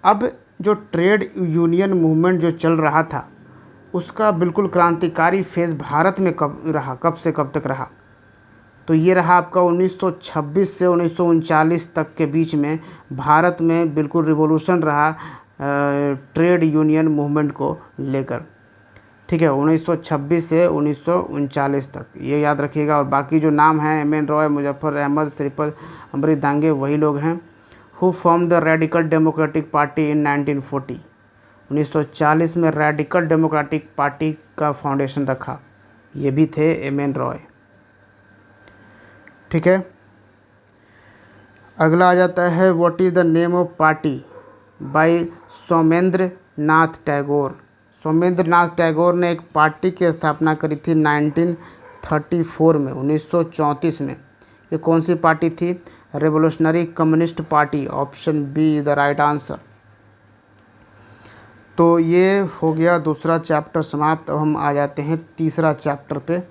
अब जो ट्रेड यूनियन मूवमेंट जो चल रहा था उसका बिल्कुल क्रांतिकारी फेज़ भारत में कब रहा, कब से कब तक रहा? तो ये रहा आपका 1926 से 1939 तक के बीच में भारत में बिल्कुल रिवॉल्यूशन रहा ट्रेड यूनियन मूवमेंट को लेकर। ठीक है, 1926 से 1939 तक ये याद रखिएगा। और बाकी जो नाम हैं एम.एन. रॉय, मुजफ्फर अहमद, श्रीपद अमृत दांगे वही लोग हैं। Who form the radical democratic party इन 1940। 1940 में रेडिकल डेमोक्रेटिक पार्टी का फाउंडेशन रखा, ये भी थे एम.एन. रॉय। ठीक है, अगला आ जाता है what is the name of party by Somendra Nath Tagore. Somendra Nath Tagore ने एक पार्टी की स्थापना करी थी 1934 में, 1934 में। ये कौन सी पार्टी थी? Revolutionary communist party. Option B is the right answer. तो ये हो गया दूसरा चैप्टर समाप्त। अब हम आ जाते हैं तीसरा चैप्टर पे।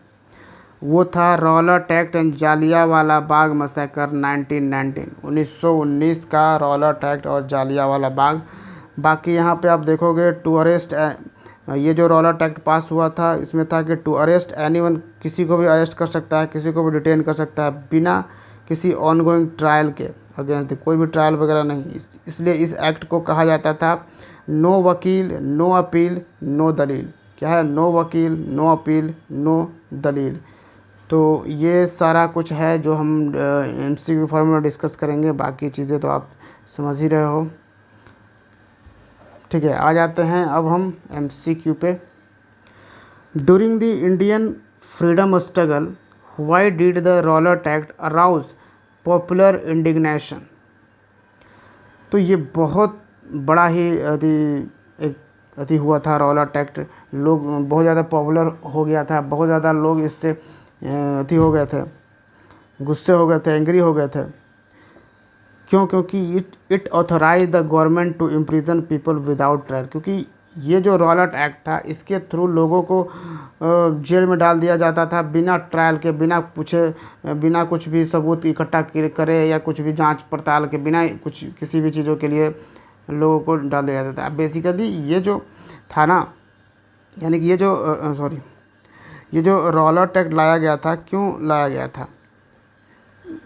वो था Rowlatt act and Jallianwala Bagh massacre 1919, 1919 का रॉलट एक्ट और जालियांवाला बाग। बाकी यहाँ पे आप देखोगे टू अरेस्ट, ये जो रॉलट एक्ट पास हुआ था इसमें था कि टू अरेस्ट एनीवन, किसी को भी अरेस्ट कर सकता है, किसी को भी डिटेन कर सकता है बिना किसी ऑनगोइंग ट्रायल के, अगेंस्ट कोई भी ट्रायल वगैरह नहीं। इसलिए इस एक्ट को कहा जाता था नो वकील नो अपील नो दलील। क्या है? नो वकील नो अपील नो दलील। तो ये सारा कुछ है जो हम MCQ फॉर्म में डिस्कस करेंगे, बाकी चीज़ें तो आप समझ ही रहे हो। ठीक है, आ जाते हैं अब हम MCQ पे। During the Indian freedom struggle why did the Rowlatt act arouse popular indignation. तो ये बहुत बड़ा ही अति हुआ था रॉलट एक्ट, लोग बहुत ज़्यादा पॉपुलर हो गया था, बहुत ज़्यादा लोग इससे अति हो गए थे, गुस्से हो गए थे, एंग्री हो गए थे। क्यों? क्योंकि it authorise the government to imprison people without trial. क्योंकि ये जो रॉलट एक्ट था इसके थ्रू लोगों को जेल में डाल दिया जाता था बिना ट्रायल के, बिना पूछे, बिना कुछ भी सबूत इकट्ठा करे या कुछ भी जांच पड़ताल के, बिना कुछ किसी भी चीज़ों के लिए लोगों को डाल दिया जाता था। बेसिकली ये जो था ना, यानी कि ये जो रॉलट एक्ट लाया गया था, क्यों लाया गया था?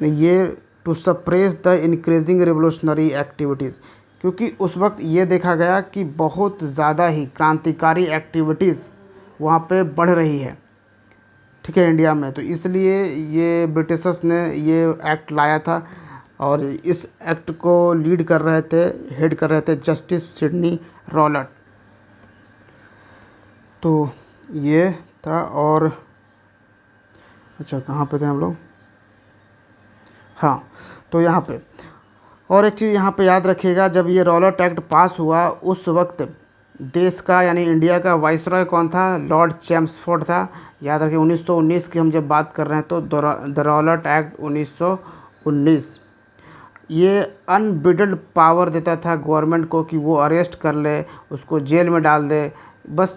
ये to suppress the increasing revolutionary activities, क्योंकि उस वक्त ये देखा गया कि बहुत ज़्यादा ही क्रांतिकारी एक्टिविटीज़ वहाँ पे बढ़ रही है, ठीक है, इंडिया में। तो इसलिए ये ब्रिटिशर्स ने ये एक्ट लाया था और इस एक्ट को हेड कर रहे थे जस्टिस सिडनी रॉलट। तो ये था। और अच्छा, कहाँ पे थे हम लोग? हाँ, तो यहाँ पे और एक चीज़ यहाँ पे याद रखिएगा, जब ये रॉलट एक्ट पास हुआ उस वक्त देश का यानी इंडिया का वाइसरॉय कौन था? लॉर्ड चैम्सफोर्ड था। याद रखिए 1919 की हम जब बात कर रहे हैं तो द रॉलट एक्ट 1919 ये अनबिडल्ड पावर देता था गवर्नमेंट को कि वो अरेस्ट कर ले, उसको जेल में डाल दे,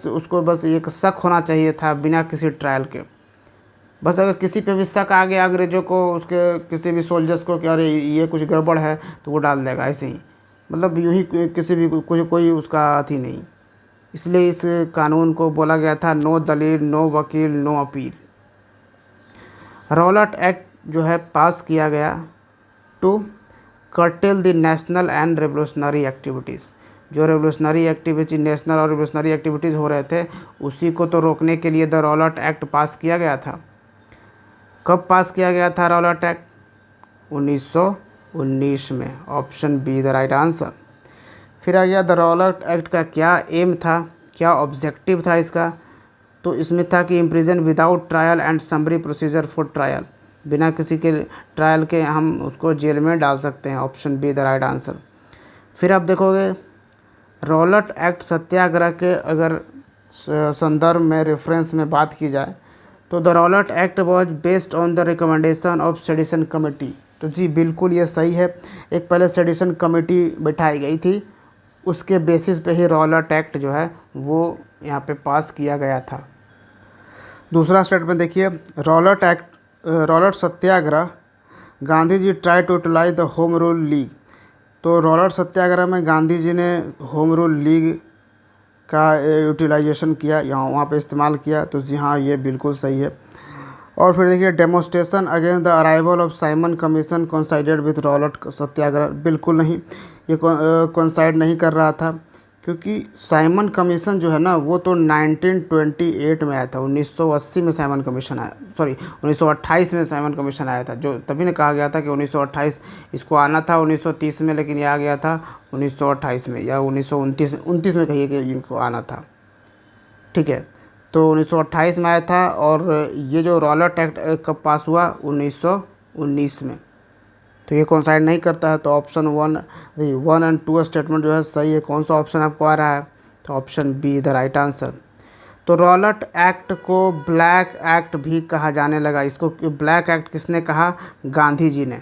उसको बस एक शक होना चाहिए था बिना किसी ट्रायल के। बस अगर किसी पे भी शक आ गया अंग्रेज़ों को, उसके किसी भी सोल्जर्स को कि अरे ये कुछ गड़बड़ है, तो वो डाल देगा ऐसे ही, मतलब यूँ ही किसी भी कोई उसका अथी नहीं। इसलिए इस कानून को बोला गया था नो दलील नो वकील नो अपील। रॉलट एक्ट जो है पास किया गया to curtail the national and revolutionary activities. जो रेवोल्यूशनरी एक्टिविटी, नेशनल और रेवोल्यूशनरी एक्टिविटीज़ हो रहे थे उसी को तो रोकने के लिए द रॉलट एक्ट पास किया गया था। कब पास किया गया था रॉलट एक्ट? 1919 में। Option B the right answer. फिर आ गया द रॉलट एक्ट का क्या एम था, क्या ऑब्जेक्टिव था इसका? तो इसमें था कि imprison without trial and summary procedure for trial, बिना किसी के ट्रायल के हम उसको जेल में डाल सकते हैं। Option B the right answer. फिर आप देखोगे रॉलट एक्ट सत्याग्रह के अगर संदर्भ में, रेफरेंस में बात की जाए तो the Rowlatt act was based on the recommendation of sedition committee. तो जी बिल्कुल ये सही है, एक पहले सेडिशन कमेटी बैठाई गई थी, उसके बेसिस पे ही रॉलट एक्ट जो है वो यहाँ पे पास किया गया था। दूसरा स्टेटमेंट देखिए, Rowlatt Satyagraha Gandhi ji try to utilise the home rule league. तो रॉलट सत्याग्रह में गांधी जी ने होम रूल लीग का यूटिलाइजेशन किया, यहाँ वहाँ पे इस्तेमाल किया। तो जी हाँ, ये बिल्कुल सही है। और फिर देखिए demonstration against the arrival of Simon commission coincided with Rowlatt satyagraha. बिल्कुल नहीं, ये कोइंसाइड नहीं कर रहा था, क्योंकि साइमन कमीशन जो है ना वो तो 1928 में आया था। 1980 में साइमन कमीशन आया, 1928 में साइमन कमीशन आया था, जो तभी ने कहा गया था कि 1928 इसको आना था 1930 में, लेकिन ये आ गया था 1928 में या 1929 में कहिए कि इनको आना था। ठीक है, तो 1928 में आया था। और ये जो रॉलट एक्ट कब पास हुआ? 1919 में। तो ये कोइंसाइड नहीं करता है। तो ऑप्शन 1 एंड 2 स्टेटमेंट जो है सही है। कौन सा ऑप्शन आपको आ रहा है? तो option B the right answer. तो रॉलट एक्ट को ब्लैक एक्ट भी कहा जाने लगा। इसको ब्लैक एक्ट किसने कहा? गांधी जी ने।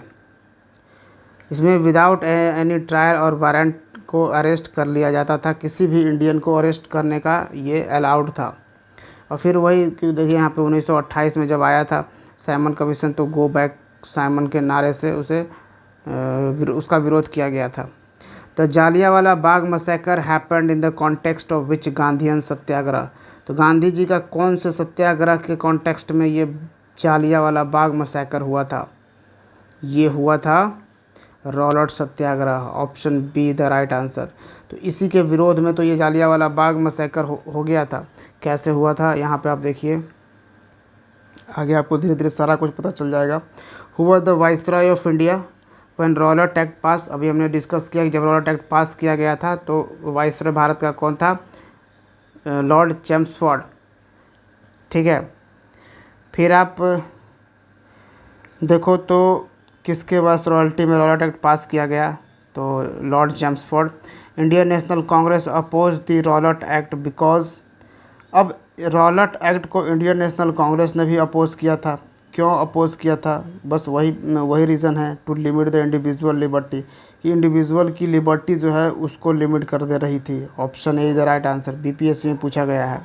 इसमें विदाउट एनी ट्रायल और वारंट को अरेस्ट कर लिया जाता था, किसी भी इंडियन को अरेस्ट करने का ये अलाउड था। और फिर वही कि देखिए यहाँ पे 1928 में जब आया था साइमन कमीशन, तो गो बैक साइमन के नारे से उसका विरोध किया गया था। The Jallianwala Bagh massacre happened in the context of which Gandhian satyagraha. तो गांधी जी का कौन से सत्याग्रह के कॉन्टेक्स्ट में ये जालियांवाला बाग मसैकर हुआ था? ये हुआ था Rowlatt satyagraha, option B the right answer. तो इसी के विरोध में तो ये जालियांवाला बाग मसैकर हो गया था। कैसे हुआ था यहाँ पे आप देखिए, आगे आपको धीरे धीरे सारा कुछ पता चल जाएगा। Who was the viceroy of India when Rowlatt act pass. अभी हमने डिस्कस किया कि जब रॉलर्ट एक्ट पास किया गया था तो वाइसरॉय भारत का कौन था? Lord Chelmsford. ठीक है, फिर आप देखो तो किसके पास रॉयल्टी में रॉलर्ट एक्ट पास किया गया? तो lord Chelmsford. Indian national congress oppose the Rowlatt act because. अब रॉलर्ट एक्ट को इंडियन नेशनल कांग्रेस ने भी अपोज किया था। क्यों अपोज किया था? बस वही रीज़न है, to limit the individual liberty, कि इंडिविजुअल की लिबर्टी जो है उसको लिमिट कर दे रही थी। Option A is the right answer, BPSC में पूछा गया है।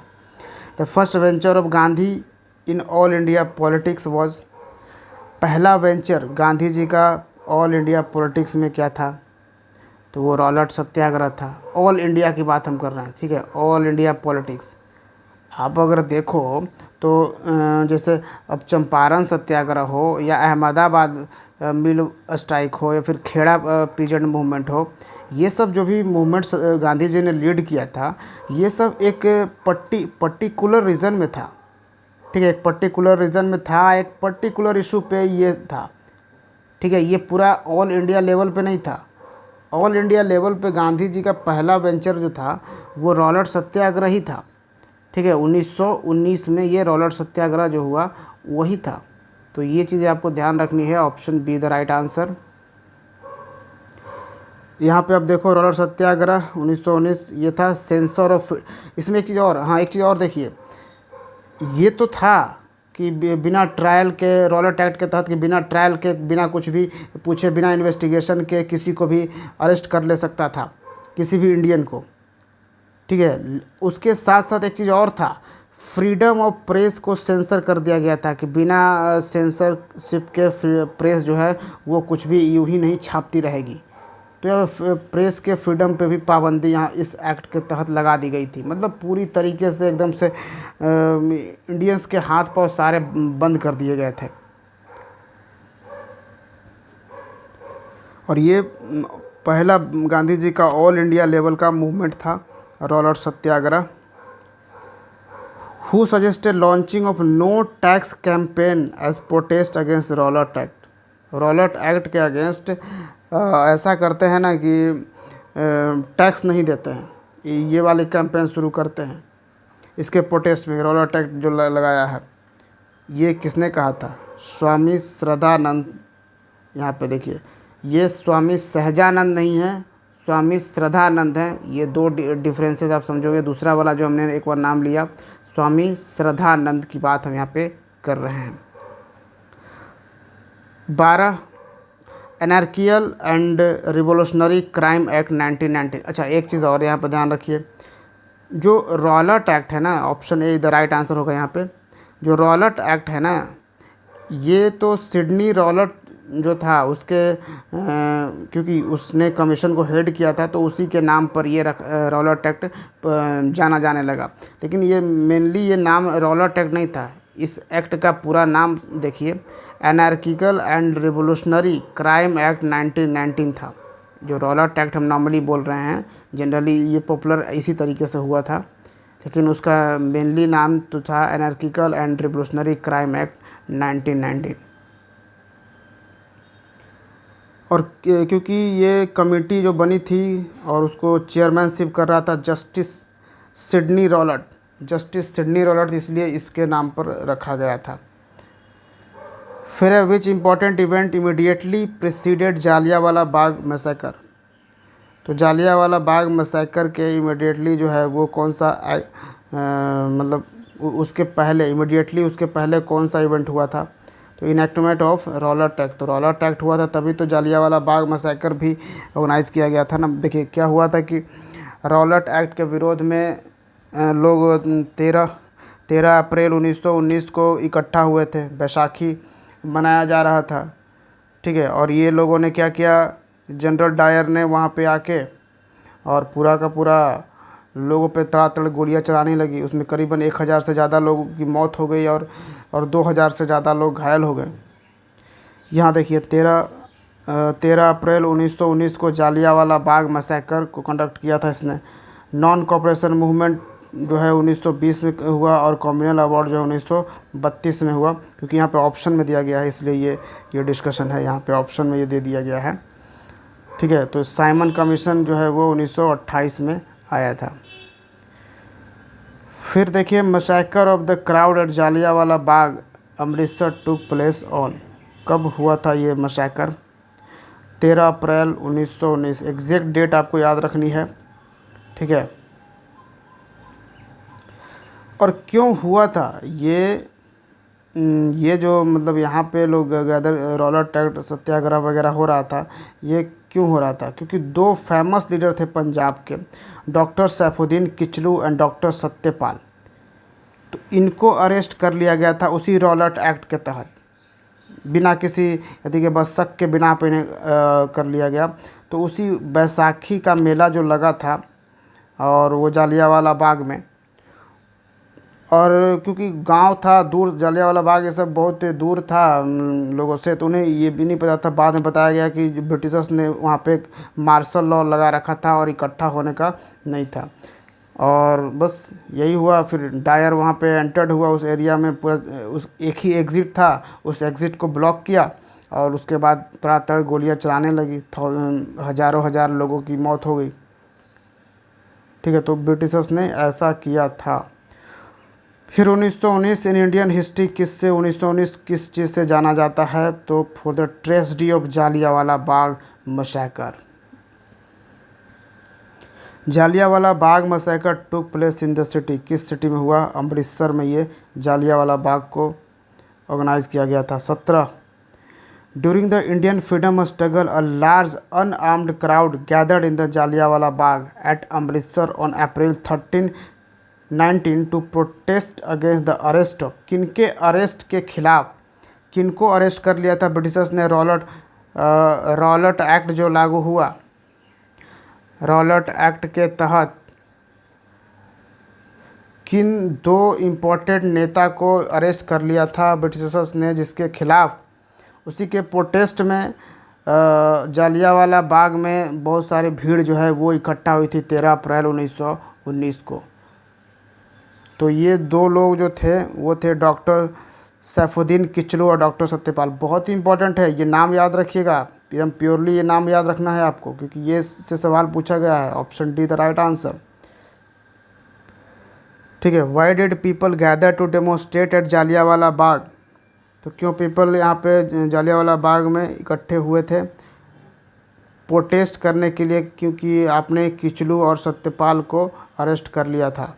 The first venture of Gandhi in all India politics was. पहला वेंचर गांधी जी का ऑल इंडिया पॉलिटिक्स में क्या था? तो वो रॉलर्ट सत्याग्रह था। ऑल इंडिया की बात हम कर रहे हैं, ठीक है, ऑल इंडिया पॉलिटिक्स। आप अगर देखो तो जैसे अब चंपारण सत्याग्रह हो या अहमदाबाद मिल स्ट्राइक हो या फिर खेड़ा पीजेंट मूवमेंट हो, ये सब जो भी मूवमेंट्स गांधी जी ने लीड किया था, ये सब एक पर्टिकुलर रीजन में था। ठीक है, एक पर्टिकुलर रीजन में था, एक पर्टिकुलर इशू पे ये था। ठीक है, ये पूरा ऑल इंडिया लेवल पे नहीं था। ऑल इंडिया लेवल पे गांधी जी का पहला वेंचर जो था वो रॉलर्ट सत्याग्रह ही था। ठीक है, 1919 में ये रॉलर्ट सत्याग्रह जो हुआ वही था। तो ये चीज़ें आपको ध्यान रखनी है, option B the right answer. यहाँ पे आप देखो रॉलर्ट सत्याग्रह 1919 ये था सेंसर ऑफ। इसमें एक चीज़ और, हाँ एक चीज़ और देखिए, ये तो था कि बिना ट्रायल के, रॉलर्ट एक्ट के तहत कि बिना ट्रायल के, बिना कुछ भी पूछे, बिना इन्वेस्टिगेशन के किसी को भी अरेस्ट कर ले सकता था, किसी भी इंडियन को। ठीक है, उसके साथ साथ एक चीज़ और था, फ्रीडम ऑफ प्रेस को सेंसर कर दिया गया था कि बिना सेंसरशिप के प्रेस जो है वो कुछ भी यूँ ही नहीं छापती रहेगी। तो यह प्रेस के फ्रीडम पे भी पाबंदी यहाँ इस एक्ट के तहत लगा दी गई थी। मतलब पूरी तरीके से एकदम से इंडियंस के हाथ पांव सारे बंद कर दिए गए थे। और ये पहला गांधी जी का ऑल इंडिया लेवल का मूवमेंट था Rowlatt satyagraha. Who suggested launching of no tax campaign as protest against Rowlatt act. Rowlatt act के अगेंस्ट ऐसा करते हैं ना कि टैक्स नहीं देते हैं, ये वाले कैंपेन शुरू करते हैं इसके प्रोटेस्ट में। रॉलर्ट एक्ट जो लगाया है ये किसने कहा था? स्वामी श्रद्धानंद। यहाँ पे देखिए, ये स्वामी सहजानंद नहीं है, स्वामी श्रद्धानंद हैं। ये दो डिफरेंसेस आप समझोगे। दूसरा वाला जो हमने एक बार नाम लिया, स्वामी श्रद्धानंद की बात हम यहाँ पे कर रहे हैं। 12 एनार्कियल एंड रिवोल्यूशनरी क्राइम एक्ट 1919। अच्छा, एक चीज़ और यहाँ पर ध्यान रखिए, जो रॉलर्ट एक्ट है ना, option A the right answer होगा यहाँ पे। जो रॉलर्ट एक्ट है ना, ये तो सिडनी रॉलर्ट जो था उसके क्योंकि उसने कमीशन को हेड किया था तो उसी के नाम पर ये रॉलर्ट एक्ट जाना जाने लगा। लेकिन ये मेनली ये नाम रॉलर्ट एक्ट नहीं था। इस एक्ट का पूरा नाम देखिए, anarchical and revolutionary crime act 1919 था। जो रॉलर्ट एक्ट हम नॉर्मली बोल रहे हैं, जनरली ये पॉपुलर इसी तरीके से हुआ था, लेकिन उसका मेनली नाम तो था anarchical and revolutionary crime act 1919। और क्योंकि ये कमेटी जो बनी थी और उसको चेयरमैनशिप कर रहा था जस्टिस सिडनी रॉलर्ट, इसलिए इसके नाम पर रखा गया था। फिर which important event immediately preceded Jallianwala Bagh massacre. तो जालियांवाला बाग मैसेकर के इमीडिएटली जो है वो कौन सा मतलब उसके पहले, इमीडिएटली उसके पहले कौन सा इवेंट हुआ था? तो इनैक्टमेंट ऑफ रॉलर्ट एक्ट। तो रॉलर्ट एक्ट हुआ था तभी तो जालियांवाला बाग मैसेकर भी ऑर्गेनाइज़ किया गया था ना। देखिए क्या हुआ था कि रॉलर्ट एक्ट के विरोध में लोग 13 अप्रैल 1919 को इकट्ठा हुए थे, बैसाखी मनाया जा रहा था। ठीक है, और ये लोगों ने क्या किया, जनरल डायर ने वहाँ पे आके और पूरा का पूरा लोगों पे तड़ातड़ गोलियां चलाने लगी। उसमें करीबन 1000 से ज़्यादा लोगों की मौत हो गई और 2000 से ज़्यादा लोग घायल हो गए। यहाँ देखिए 13 अप्रैल 1919 को जालियांवाला बाग मैसेकर को कंडक्ट किया था इसने। नॉन कॉपरेशन मूवमेंट जो है 1920 में हुआ और कम्युनल अवार्ड जो है 1932 में हुआ, क्योंकि यहाँ पे ऑप्शन में दिया गया है इसलिए ये डिस्कशन है, यहाँ पे ऑप्शन में ये दे दिया गया है। ठीक है, तो साइमन कमीशन जो है वो 1928 में आया था। फिर देखिए massacre of the crowd at Jallianwala Bagh Amritsar took place on, कब हुआ था ये मैसेकर? 13 अप्रैल 1919, एग्जैक्ट डेट आपको याद रखनी है। ठीक है, और क्यों हुआ था ये जो मतलब यहाँ पे लोग गदर रॉलेट एक्ट सत्याग्रह वगैरह हो रहा था, ये क्यों हो रहा था? क्योंकि दो फेमस लीडर थे पंजाब के, doctor Saifuddin Kitchlew and doctor Satyapal. तो इनको अरेस्ट कर लिया गया था उसी रॉलेट एक्ट के तहत, बिना किसी यदि के बस शक के बिना पे इन्हें कर लिया गया। तो उसी बैसाखी का मेला जो लगा था और वो जालियांवाला बाग में, और क्योंकि गांव था दूर, जालियांवाला बाग ये सब बहुत दूर था लोगों से, तो उन्हें ये भी नहीं पता था। बाद में बताया गया कि ब्रिटिशर्स ने वहाँ पे एक मार्शल लॉ लगा रखा था और इकट्ठा होने का नहीं था, और बस यही हुआ। फिर डायर वहाँ पे एंटर्ड हुआ उस एरिया में, पूरा उस एक ही एग्ज़िट था, उस एग्ज़िट को ब्लॉक किया और उसके बाद तड़ातड़ गोलियाँ चलाने लगी, हज़ारों लोगों की मौत हो गई। ठीक है, तो ब्रिटिशर्स ने ऐसा किया था। फिर 1919 इन इंडियन हिस्ट्री किससे 1919 किस चीज़ से जाना जाता है? तो for the tragedy of Jallianwala Bagh massacre. Jallianwala Bagh massacre took place in the city, किस सिटी में हुआ? अमृतसर में ये जालियांवाला बाग को ऑर्गेनाइज किया गया था। 17 during the Indian freedom struggle a large unarmed crowd gathered in the Jallianwala Bagh at Amritsar on April 19 to protest against the arrest of, किनके अरेस्ट के खिलाफ, किनको अरेस्ट कर लिया था ब्रिटिशर्स ने? रॉलेट एक्ट जो लागू हुआ, रॉलेट एक्ट के तहत किन दो इम्पोर्टेंट नेता को अरेस्ट कर लिया था ब्रिटिशर्स ने, जिसके खिलाफ उसी के प्रोटेस्ट में जालियांवाला बाग में बहुत सारी भीड़ जो है वो इकट्ठा हुई थी 13 अप्रैल 1919 को। तो ये दो लोग जो थे वो थे डॉक्टर सैफुद्दीन किचलू और डॉक्टर सत्यपाल। बहुत ही इंपॉर्टेंट है, ये नाम याद रखिएगा, एकदम प्योरली ये नाम याद रखना है आपको, क्योंकि ये से सवाल पूछा गया है। Option D the right answer. ठीक है, why did people gather to demonstrate at Jallianwala Bagh, तो क्यों पीपल यहाँ पे जालियांवाला बाग में इकट्ठे हुए थे? प्रोटेस्ट करने के लिए, क्योंकि आपने किचलू और सत्यपाल को अरेस्ट कर लिया था।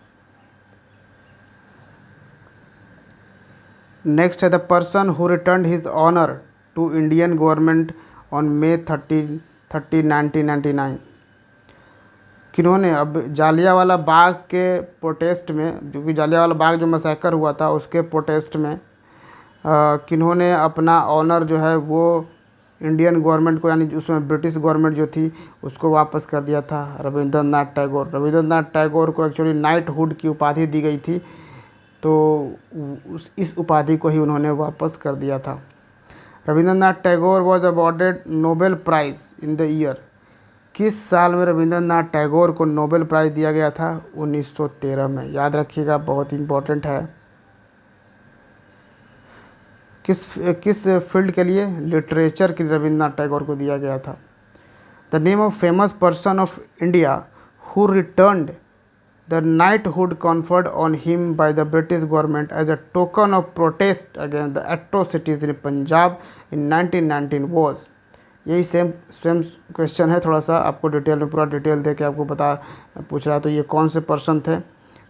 नेक्स्ट है the person who return his honour to Indian government on May 30, 1999, किन्होंने? अब जालियांवाला बाग के प्रोटेस्ट में, जो कि जालियांवाला बाग जो मैसेकर हुआ था उसके प्रोटेस्ट में किन्होंने अपना ऑनर जो है वो इंडियन गवर्नमेंट को, यानी उसमें ब्रिटिश गवर्नमेंट जो थी उसको वापस कर दिया था? रविंद्रनाथ टैगोर। रविंद्रनाथ टैगोर को एक्चुअली नाइटहुड की उपाधि दी गई थी, तो इस उपाधि को ही उन्होंने वापस कर दिया था। Rabindranath Tagore was awarded Nobel prize in the year, किस साल में रविंद्रनाथ टैगोर को नोबेल प्राइज़ दिया गया था? 1913 में। याद रखिएगा, बहुत इंपॉर्टेंट है। किस फील्ड के लिए? लिटरेचर के लिए रविंद्रनाथ टैगोर को दिया गया था। The name of famous person of India who returned the knighthood conferred on him by the British government as a token of protest against the atrocities in Punjab in 1919 was, यही सेम क्वेश्चन है, थोड़ा सा आपको डिटेल में पूरा डिटेल दे के आपको पूछ रहा है। तो ये कौन से पर्सन थे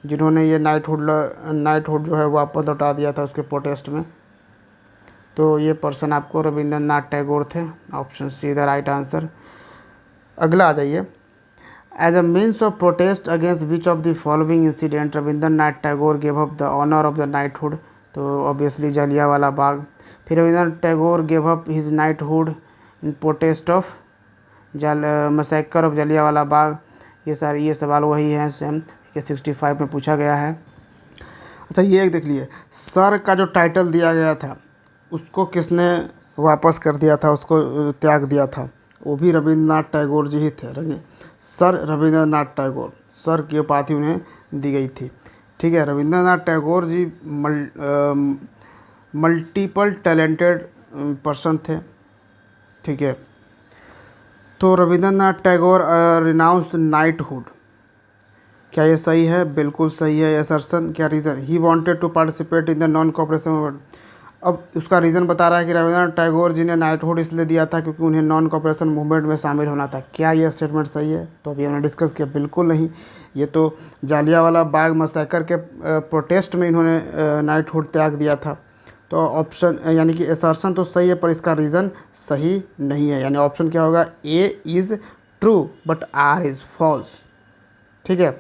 जिन्होंने ये नाइटहुड जो है वापस लौटा दिया था उसके प्रोटेस्ट में? तो ये पर्सन आपको रविंद्रनाथ टैगोर थे। Option C the right answer. अगला आ जाइए, as a means of protest against which of the following incident Rabindranath Tagore gave up the honour of the knighthood. तो ऑब्वियसली जलियांवाला बाग। फिर Rabindranath Tagore gave up his knighthood in protest of massacre of Jallianwala Bagh. ये सवाल वही है सेम कि 65 में पूछा गया है। अच्छा ये एक देख लिए, सर का जो टाइटल दिया गया था उसको किसने वापस कर दिया था, उसको त्याग दिया था, वो भी रविंद्रनाथ टैगोर जी ही थे। सर रविंद्रनाथ टैगोर, सर की उपाधि उन्हें दी गई थी। ठीक है, Rabindranath Tagore ji multiple talented person थे। ठीक है, तो रविंद्रनाथ टैगोर रिनाउंस्ड नाइटहुड, क्या ये सही है? बिल्कुल सही है असर्शन। क्या reason? He wanted to participate in the non cooperation movement. अब उसका रीज़न बता रहा है कि रविंद्रनाथ टैगोर जी ने नाइटहुड इसलिए दिया था क्योंकि उन्हें नॉन कॉपरेशन मूवमेंट में शामिल होना था। क्या ये स्टेटमेंट सही है? तो अभी हमने डिस्कस किया, बिल्कुल नहीं। ये तो जालियांवाला बाग मसैकर के प्रोटेस्ट में इन्होंने नाइटहुड त्याग दिया था। तो ऑप्शन यानी कि असर्शन तो सही है पर इसका रीज़न सही नहीं है, यानी ऑप्शन क्या होगा? A is true but R is false. ठीक है,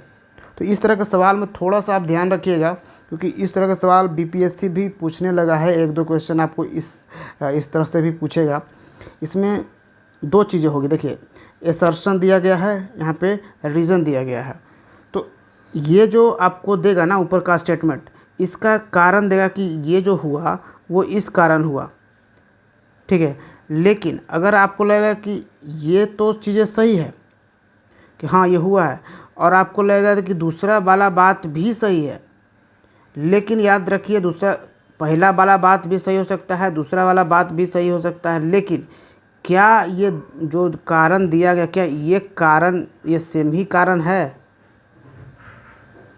तो इस तरह के सवाल में थोड़ा सा आप ध्यान रखिएगा क्योंकि इस तरह का सवाल बीपीएससी भी पूछने लगा है। एक दो क्वेश्चन आपको इस तरह से भी पूछेगा। इसमें दो चीज़ें होगी, देखिए असर्शन दिया गया है, यहाँ पे रीज़न दिया गया है। तो ये जो आपको देगा ना ऊपर का स्टेटमेंट, इसका कारण देगा कि ये जो हुआ वो इस कारण हुआ। ठीक है, लेकिन अगर आपको लगेगा कि ये तो चीज़ें सही है कि हाँ ये हुआ है, और आपको लगेगा कि दूसरा वाला बात भी सही है, लेकिन याद रखिए दूसरा पहला वाला बात भी सही हो सकता है, दूसरा वाला बात भी सही हो सकता है, लेकिन क्या ये जो कारण दिया गया क्या ये कारण ये सेम ही कारण है?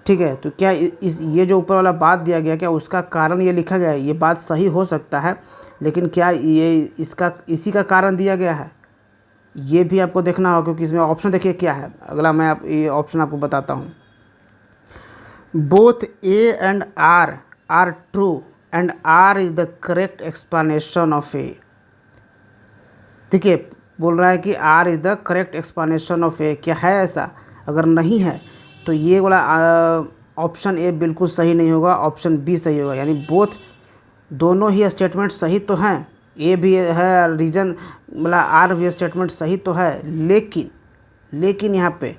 ठीक है, तो क्या ये जो ऊपर वाला बात दिया गया क्या उसका कारण ये लिखा गया है? ये बात सही हो सकता है, लेकिन क्या ये इसी का कारण दिया गया है? ये भी आपको देखना होगा क्योंकि इसमें ऑप्शन देखिए क्या है। अगला मैं ये ऑप्शन आपको बताता हूँ। Both A and R are true and R is the correct explanation of A. देखिए बोल रहा है कि R is the correct explanation of A. क्या है ऐसा? अगर नहीं है तो ये वाला ऑप्शन ए बिल्कुल सही नहीं होगा, ऑप्शन बी सही होगा। यानी बोथ दोनों ही स्टेटमेंट सही तो हैं, ए भी है रीजन मतलब आर भी स्टेटमेंट सही तो है, लेकिन यहाँ पे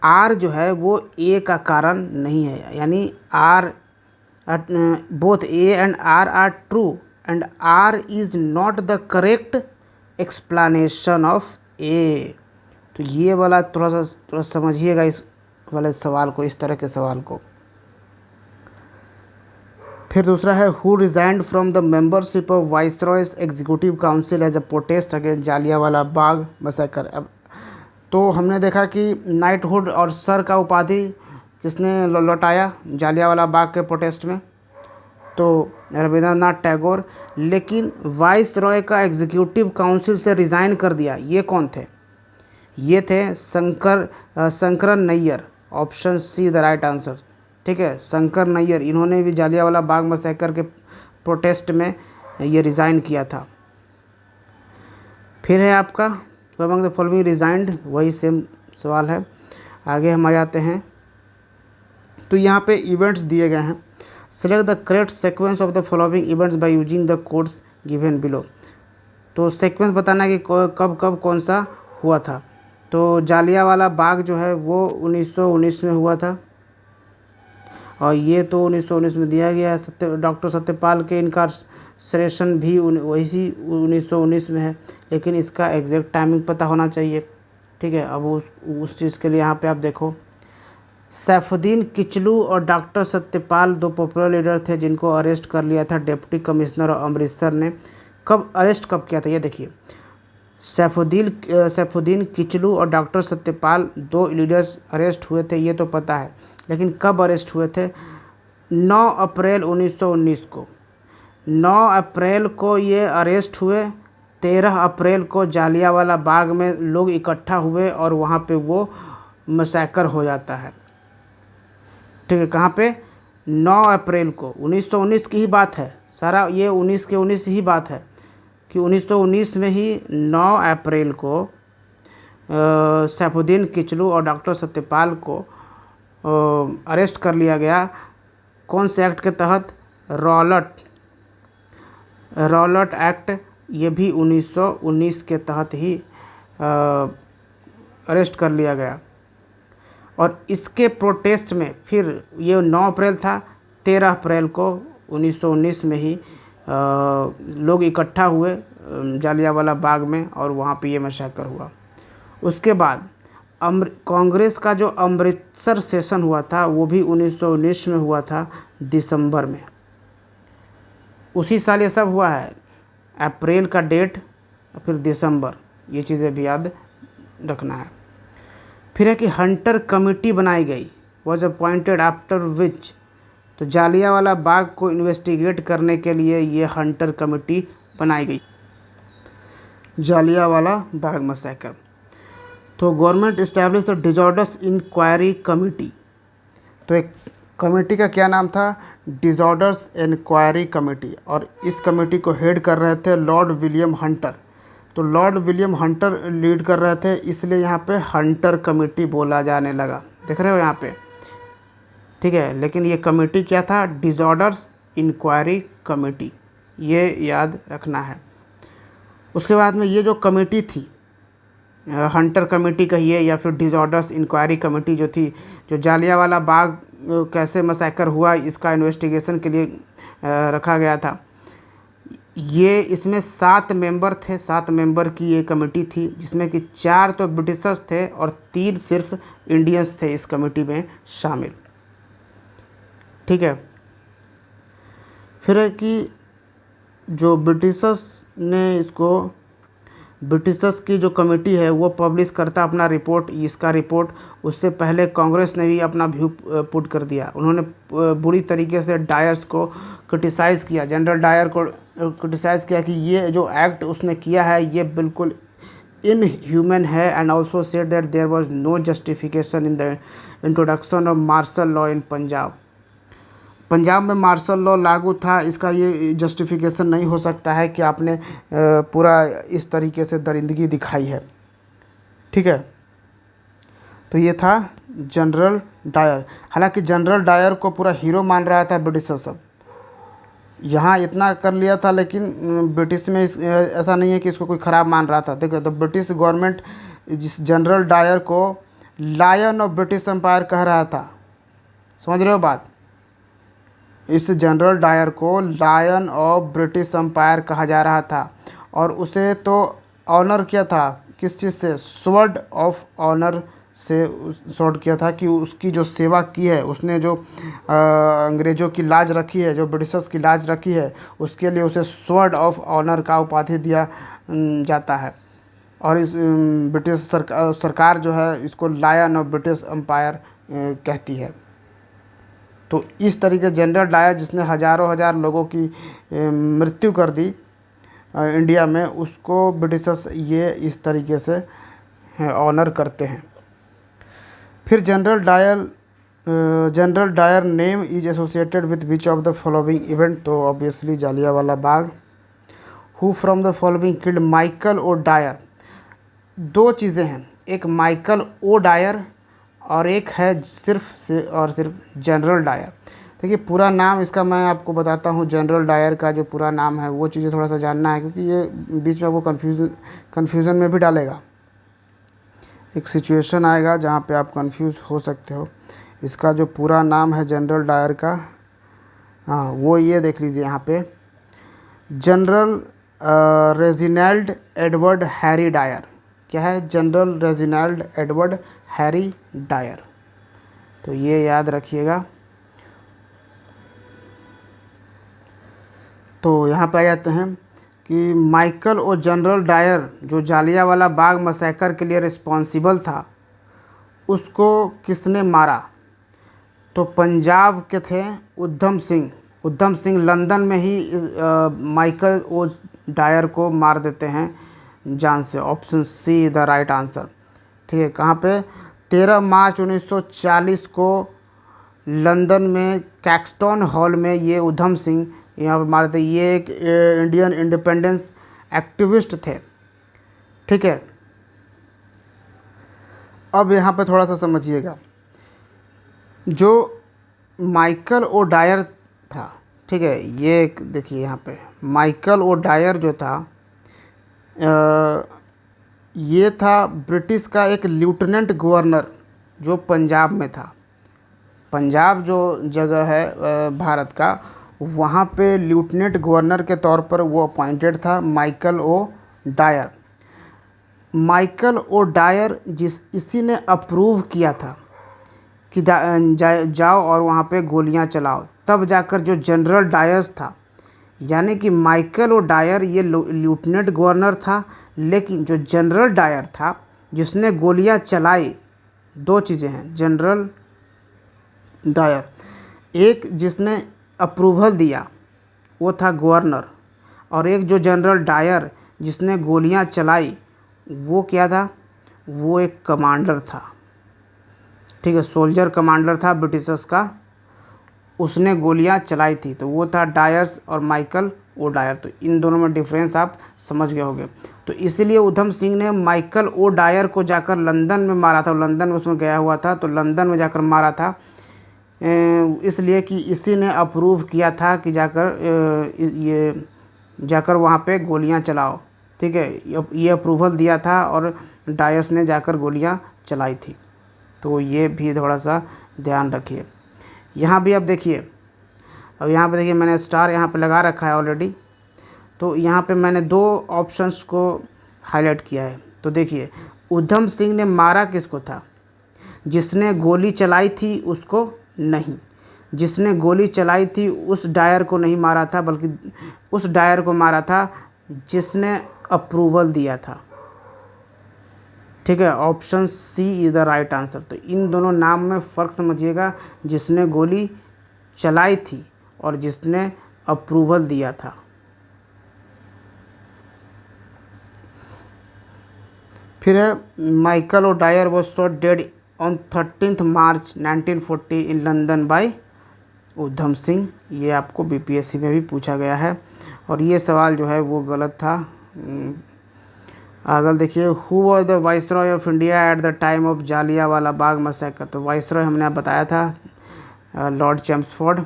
आर जो है वो ए का कारण नहीं है। यानी or both A and R are true and R is not the correct explanation of A. तो ये वाला थोड़ा समझिएगा इस वाले सवाल को, इस तरह के सवाल को। फिर दूसरा है who resigned from the membership of viceroy's executive council as a protest against Jallianwala Bagh massacre. अब तो हमने देखा कि नाइटहुड और सर का उपाधि किसने लौटाया जालियांवाला बाग के प्रोटेस्ट में? तो रविंद्रनाथ टैगोर। लेकिन वाइस रॉय का एग्जीक्यूटिव काउंसिल से रिज़ाइन कर दिया, ये कौन थे? ये थे Sankaran Nair. Option C the right answer. ठीक है, शंकर नैयर, इन्होंने भी जालियांवाला बाग मसैकर के प्रोटेस्ट में ये रिज़ाइन किया था। फिर है आपका अमंग द फॉलोइंग रिजाइंड, वही सेम सवाल है। आगे हम आ जाते हैं, तो यहाँ पे इवेंट्स दिए गए हैं। Select the correct sequence of the following events by using the codes given below. तो सीक्वेंस बताना कि कब कब कौन सा हुआ था। तो जालियांवाला बाग जो है वो 1919 में हुआ था, और ये तो 1919 में दिया गया है। डॉक्टर सत्यपाल के इनकार्सरेशन भी वही 1919 में है, लेकिन इसका एग्जैक्ट टाइमिंग पता होना चाहिए। ठीक है, अब उस चीज़ के लिए यहाँ पे आप देखो, सैफुद्दीन किचलू और डॉक्टर सत्यपाल दो पॉपुलर लीडर थे जिनको अरेस्ट कर लिया था डिप्टी कमिश्नर और अमृतसर ने। कब अरेस्ट कब किया था ये देखिए, सैफुद्दीन किचलू और डॉक्टर सत्यपाल दो लीडर्स अरेस्ट हुए थे, ये तो पता है, लेकिन कब अरेस्ट हुए थे? 9 अप्रैल 1919 को। 9 अप्रैल को ये अरेस्ट हुए। 13 अप्रैल को जालियांवाला बाग में लोग इकट्ठा हुए और वहाँ पे वो मसैकर हो जाता है। ठीक है, कहाँ पे? 9 अप्रैल को 1919 की ही बात है, सारा ये 19 के 19 ही बात है कि 1919 में ही 9 अप्रैल को सैफुद्दीन किचलू और डॉक्टर सत्यपाल को अरेस्ट कर लिया गया। कौन से एक्ट के तहत? Rowlatt act. ये भी 1919 के तहत ही अरेस्ट कर लिया गया। और इसके प्रोटेस्ट में फिर ये 9 अप्रैल था, 13 अप्रैल को 1919 में ही लोग इकट्ठा हुए जालियांवाला बाग में और वहाँ पे ये मैसेकर हुआ। उसके बाद कांग्रेस का जो अमृतसर सेशन हुआ था वो भी 1919 में हुआ था, दिसंबर में। उसी साल ये सब हुआ है, अप्रैल का डेट और फिर दिसंबर, ये चीज़ें भी याद रखना है। फिर है कि हंटर कमेटी बनाई गई, वॉज अपॉइंटेड आफ्टर विच। तो जालियांवाला बाग को इन्वेस्टिगेट करने के लिए ये हंटर कमेटी बनाई गई, जालियांवाला बाग मैसेकर। तो government establish the disorders inquiry committee. तो एक कमेटी का क्या नाम था? Disorders inquiry committee. और इस कमेटी को हेड कर रहे थे लॉर्ड विलियम हंटर। तो लॉर्ड विलियम हंटर लीड कर रहे थे, इसलिए यहाँ पे हंटर कमेटी बोला जाने लगा। देख रहे हो यहाँ पे, ठीक है। लेकिन ये कमेटी क्या था? डिसऑर्डर्स इंक्वायरी कमेटी, ये याद रखना है। उसके बाद में ये जो कमेटी थी, हंटर कमेटी कहिए या फिर डिसऑर्डर्स इंक्वायरी कमेटी जो थी, जो जालियांवाला बाग कैसे मैसेकर हुआ इसका इन्वेस्टिगेशन के लिए रखा गया था। ये इसमें 7 मेंबर थे, 7 मेंबर की ये कमेटी थी, जिसमें कि 4 तो ब्रिटिशर्स थे और 3 सिर्फ इंडियंस थे इस कमेटी में शामिल, ठीक है। फिर है कि जो ब्रिटिशर्स की जो कमेटी है वो पब्लिश करता अपना रिपोर्ट, इसका रिपोर्ट। उससे पहले कांग्रेस ने भी अपना व्यू पुट कर दिया। उन्होंने बुरी तरीके से डायर्स को क्रिटिसाइज़ किया, जनरल डायर को क्रिटिसाइज़ किया कि ये जो एक्ट उसने किया है ये बिल्कुल इनह्यूमन है, and also said that there was no justification in the introduction of martial law in Punjab में मार्शल लॉ लागू था, इसका ये जस्टिफिकेशन नहीं हो सकता है कि आपने पूरा इस तरीके से दरिंदगी दिखाई है, ठीक है। तो ये था जनरल डायर। हालांकि जनरल डायर को पूरा हीरो मान रहा था ब्रिटिशर सब, यहाँ इतना कर लिया था, लेकिन ब्रिटिश में ऐसा नहीं है कि इसको कोई ख़राब मान रहा था। देखो, द ब्रिटिश गवर्नमेंट जिस जनरल डायर को लायन ऑफ ब्रिटिश एम्पायर कह रहा था, समझ रहे हो बात? इस जनरल डायर को लायन ऑफ ब्रिटिश एम्पायर कहा जा रहा था, और उसे तो ऑनर किया था किस चीज़ से? स्वॉर्ड ऑफ ऑनर से स्वॉर्ड किया था कि उसकी जो सेवा की है, उसने जो अंग्रेज़ों की लाज रखी है, जो ब्रिटिशर्स की लाज रखी है, उसके लिए उसे स्वॉर्ड ऑफ ऑनर का उपाधि दिया जाता है। और इस ब्रिटिश सरकार जो है इसको लायन ऑफ ब्रिटिश एम्पायर कहती है। तो इस तरीके जनरल डायर जिसने हज़ारों हज़ार लोगों की मृत्यु कर दी इंडिया में, उसको ब्रिटिशर्स ये इस तरीके से ऑनर करते हैं। फिर general Dyer name is associated with which of the following event? तो obviously Jallianwala Bagh. Who from the following killed Michael O'Dwyer? 2 चीज़ें हैं, एक माइकल ओ डायर और एक है सिर्फ जनरल डायर। देखिए, पूरा नाम इसका मैं आपको बताता हूँ। जनरल डायर का जो पूरा नाम है वो चीज़ें थोड़ा सा जानना है, क्योंकि ये बीच में आपको कन्फ्यूज़न में भी डालेगा। एक सिचुएशन आएगा जहाँ पे आप कंफ्यूज हो सकते हो। इसका जो पूरा नाम है जनरल डायर का, हाँ, वो ये देख लीजिए यहाँ पे, General Reginald Edward Harry Dyer. क्या है? General Reginald Edward Harry Dyer. तो ये याद रखिएगा। तो यहाँ पे आ जाते हैं कि माइकल और जनरल डायर जो जालियांवाला बाग मैसेकर के लिए रिस्पॉन्सिबल था, उसको किसने मारा? तो पंजाब के थे उधम सिंह लंदन में ही माइकल ओ डायर को मार देते हैं जान से। Option C the right answer, ठीक है। कहाँ पे? 13 मार्च 1940 को लंदन में कैक्सटन हॉल में ये उधम सिंह यहाँ पर मारे थे। ये एक इंडियन इंडिपेंडेंस एक्टिविस्ट थे, ठीक है। अब यहाँ पे थोड़ा सा समझिएगा, जो माइकल ओ डायर था, ठीक है, ये देखिए यहाँ पे माइकल ओ डायर जो था, ये था ब्रिटिश का एक लेफ्टिनेंट गवर्नर जो पंजाब में था। पंजाब जो जगह है भारत का, वहाँ पे लेफ्टिनेंट गवर्नर के तौर पर वो अपॉइंटेड था Michael O'Dwyer. Michael O'Dwyer इसी ने अप्रूव किया था कि जाओ और वहाँ पे गोलियाँ चलाओ। तब जाकर जो जनरल डायर्स था, यानी कि माइकल ओ डायर ये लेफ्टिनेंट गवर्नर था, लेकिन जो जनरल डायर था जिसने गोलियाँ चलाई, दो चीज़ें हैं जनरल डायर, एक जिसने अप्रूवल दिया वो था गवर्नर, और एक जो जनरल डायर जिसने गोलियां चलाई वो क्या था, वो एक कमांडर था, ठीक है, सोल्जर कमांडर था ब्रिटिशर्स का, उसने गोलियां चलाई थी, तो वो था डायर्स और माइकल ओ डायर। तो इन दोनों में डिफरेंस आप समझ गए होंगे। तो इसीलिए उधम सिंह ने माइकल ओ डायर को जाकर लंदन में मारा था, लंदन में उसमें गया हुआ था, तो लंदन में जाकर मारा था, इसलिए कि इसी ने अप्रूव किया था कि ये जाकर वहाँ पे गोलियाँ चलाओ, ठीक है, ये अप्रूवल दिया था और डायस ने जाकर गोलियाँ चलाई थी। तो ये भी थोड़ा सा ध्यान रखिए। यहाँ भी अब देखिए, अब यहाँ पे देखिए मैंने स्टार यहाँ पे लगा रखा है ऑलरेडी, तो यहाँ पे मैंने दो ऑप्शंस को हाईलाइट किया है। तो देखिए उधम सिंह ने मारा किसको था, जिसने गोली चलाई थी उसको नहीं, जिसने गोली चलाई थी उस डायर को नहीं मारा था, बल्कि उस डायर को मारा था जिसने अप्रूवल दिया था, ठीक है। Option C is the right answer. तो इन दोनों नाम में फ़र्क समझिएगा, जिसने गोली चलाई थी और जिसने अप्रूवल दिया था। फिर है Michael O'Dwyer was shot dead on 13 March 1940 in London by Udham Singh. ये आपको बीपीएससी में भी पूछा गया है और ये सवाल जो है वो गलत था। अगर देखिए who was the viceroy of India at the time of Jallianwala Bagh massacre. तो वाइसरॉय हमने बताया था लॉर्ड चैम्सफोर्ड।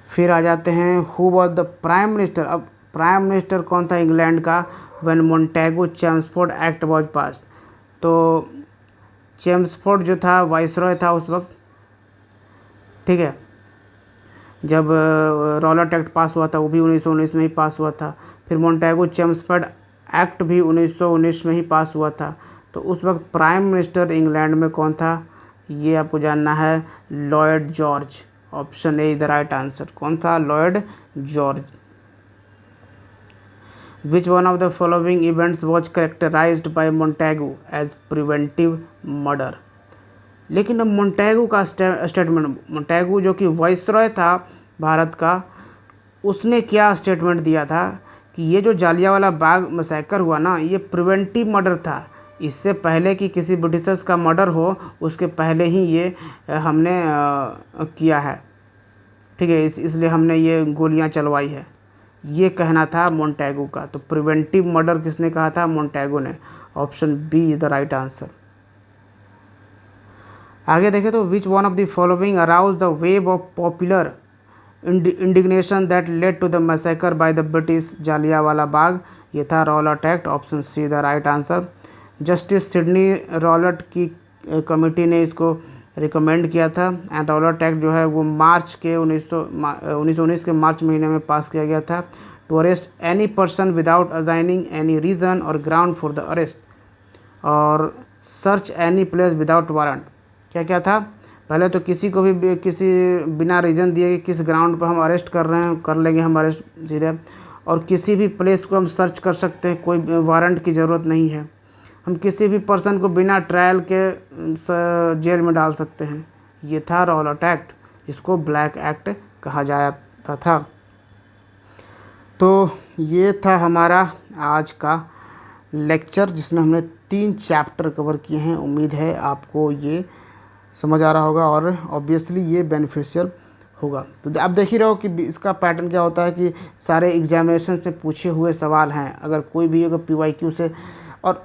फिर आ जाते हैं who was the prime minister. अब प्राइम मिनिस्टर कौन था इंग्लैंड का when Montague Chelmsford act was pass. तो चैम्सफोर्ड जो था वाइसरॉय था उस वक्त, ठीक है, जब रॉलेट एक्ट पास हुआ था वो भी 1919 में ही पास हुआ था। फिर मोंटेगो चैम्सफोर्ड एक्ट भी 1919 में ही पास हुआ था। तो उस वक्त प्राइम मिनिस्टर इंग्लैंड में कौन था, ये आपको जानना है, Lloyd George. Option A is the right answer. कौन था, Lloyd George. Which one of the following events was characterised by Montagu as preventive murder. लेकिन अब मोंटेगो का स्टेटमेंट, मोंटेगो जो कि वाइसरॉय था भारत का, उसने क्या स्टेटमेंट दिया था कि ये जो जालियांवाला बाग मैसेकर हुआ ना, ये प्रिवेंटिव मर्डर था। इससे पहले कि किसी ब्रिटिशर्स का मर्डर हो, उसके पहले ही ये हमने किया है, ठीक है, इसलिए हमने ये गोलियां चलवाई है, ये कहना था मोंटेगो का। तो प्रिवेंटिव मर्डर किसने कहा था, मोंटेगो ने। Option B is the right answer. आगे देखें तो which one of the following aroused the wave of popular indignation that led to the massacre by the British Jallianwala Bagh. ये था Rowlatt act. Option C the right answer. Justice Sidney Rowlatt की कमेटी ने इसको रिकमेंड किया था एंड रॉलेट एक्ट जो है वो मार्च के 1919 के मार्च महीने में पास किया गया था। To arrest any person without assigning any reason और ग्राउंड फॉर द अरेस्ट और search any place without warrant. क्या क्या था, पहले तो किसी को भी किसी बिना रीज़न दिए कि किस ग्राउंड पर हम अरेस्ट कर रहे हैं कर लेंगे हम अरेस्ट सीधे, और किसी भी प्लेस को हम सर्च कर सकते हैं, कोई वारंट की ज़रूरत नहीं है। हम किसी भी पर्सन को बिना ट्रायल के जेल में डाल सकते हैं। ये था रॉलेट एक्ट, इसको ब्लैक एक्ट कहा जाता था। तो ये था हमारा आज का लेक्चर जिसमें हमने 3 चैप्टर कवर किए हैं। उम्मीद है आपको ये समझ आ रहा होगा और ऑब्वियसली ये बेनिफिशियल होगा। तो आप देख ही रहो कि इसका पैटर्न क्या होता है कि सारे एग्जामिनेशन से पूछे हुए सवाल हैं। अगर कोई भी अगर PYQ से, और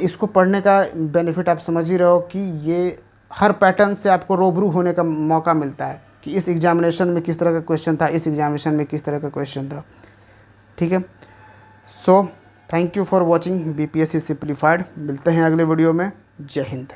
इसको पढ़ने का बेनिफिट आप समझ ही रहे हो कि ये हर पैटर्न से आपको रूबरू होने का मौका मिलता है कि इस एग्जामिनेशन में किस तरह का क्वेश्चन था, इस एग्जामिनेशन में किस तरह का क्वेश्चन था। ठीक है, so thank you for watching BPSC simplified. मिलते हैं अगले वीडियो में। जय हिंद।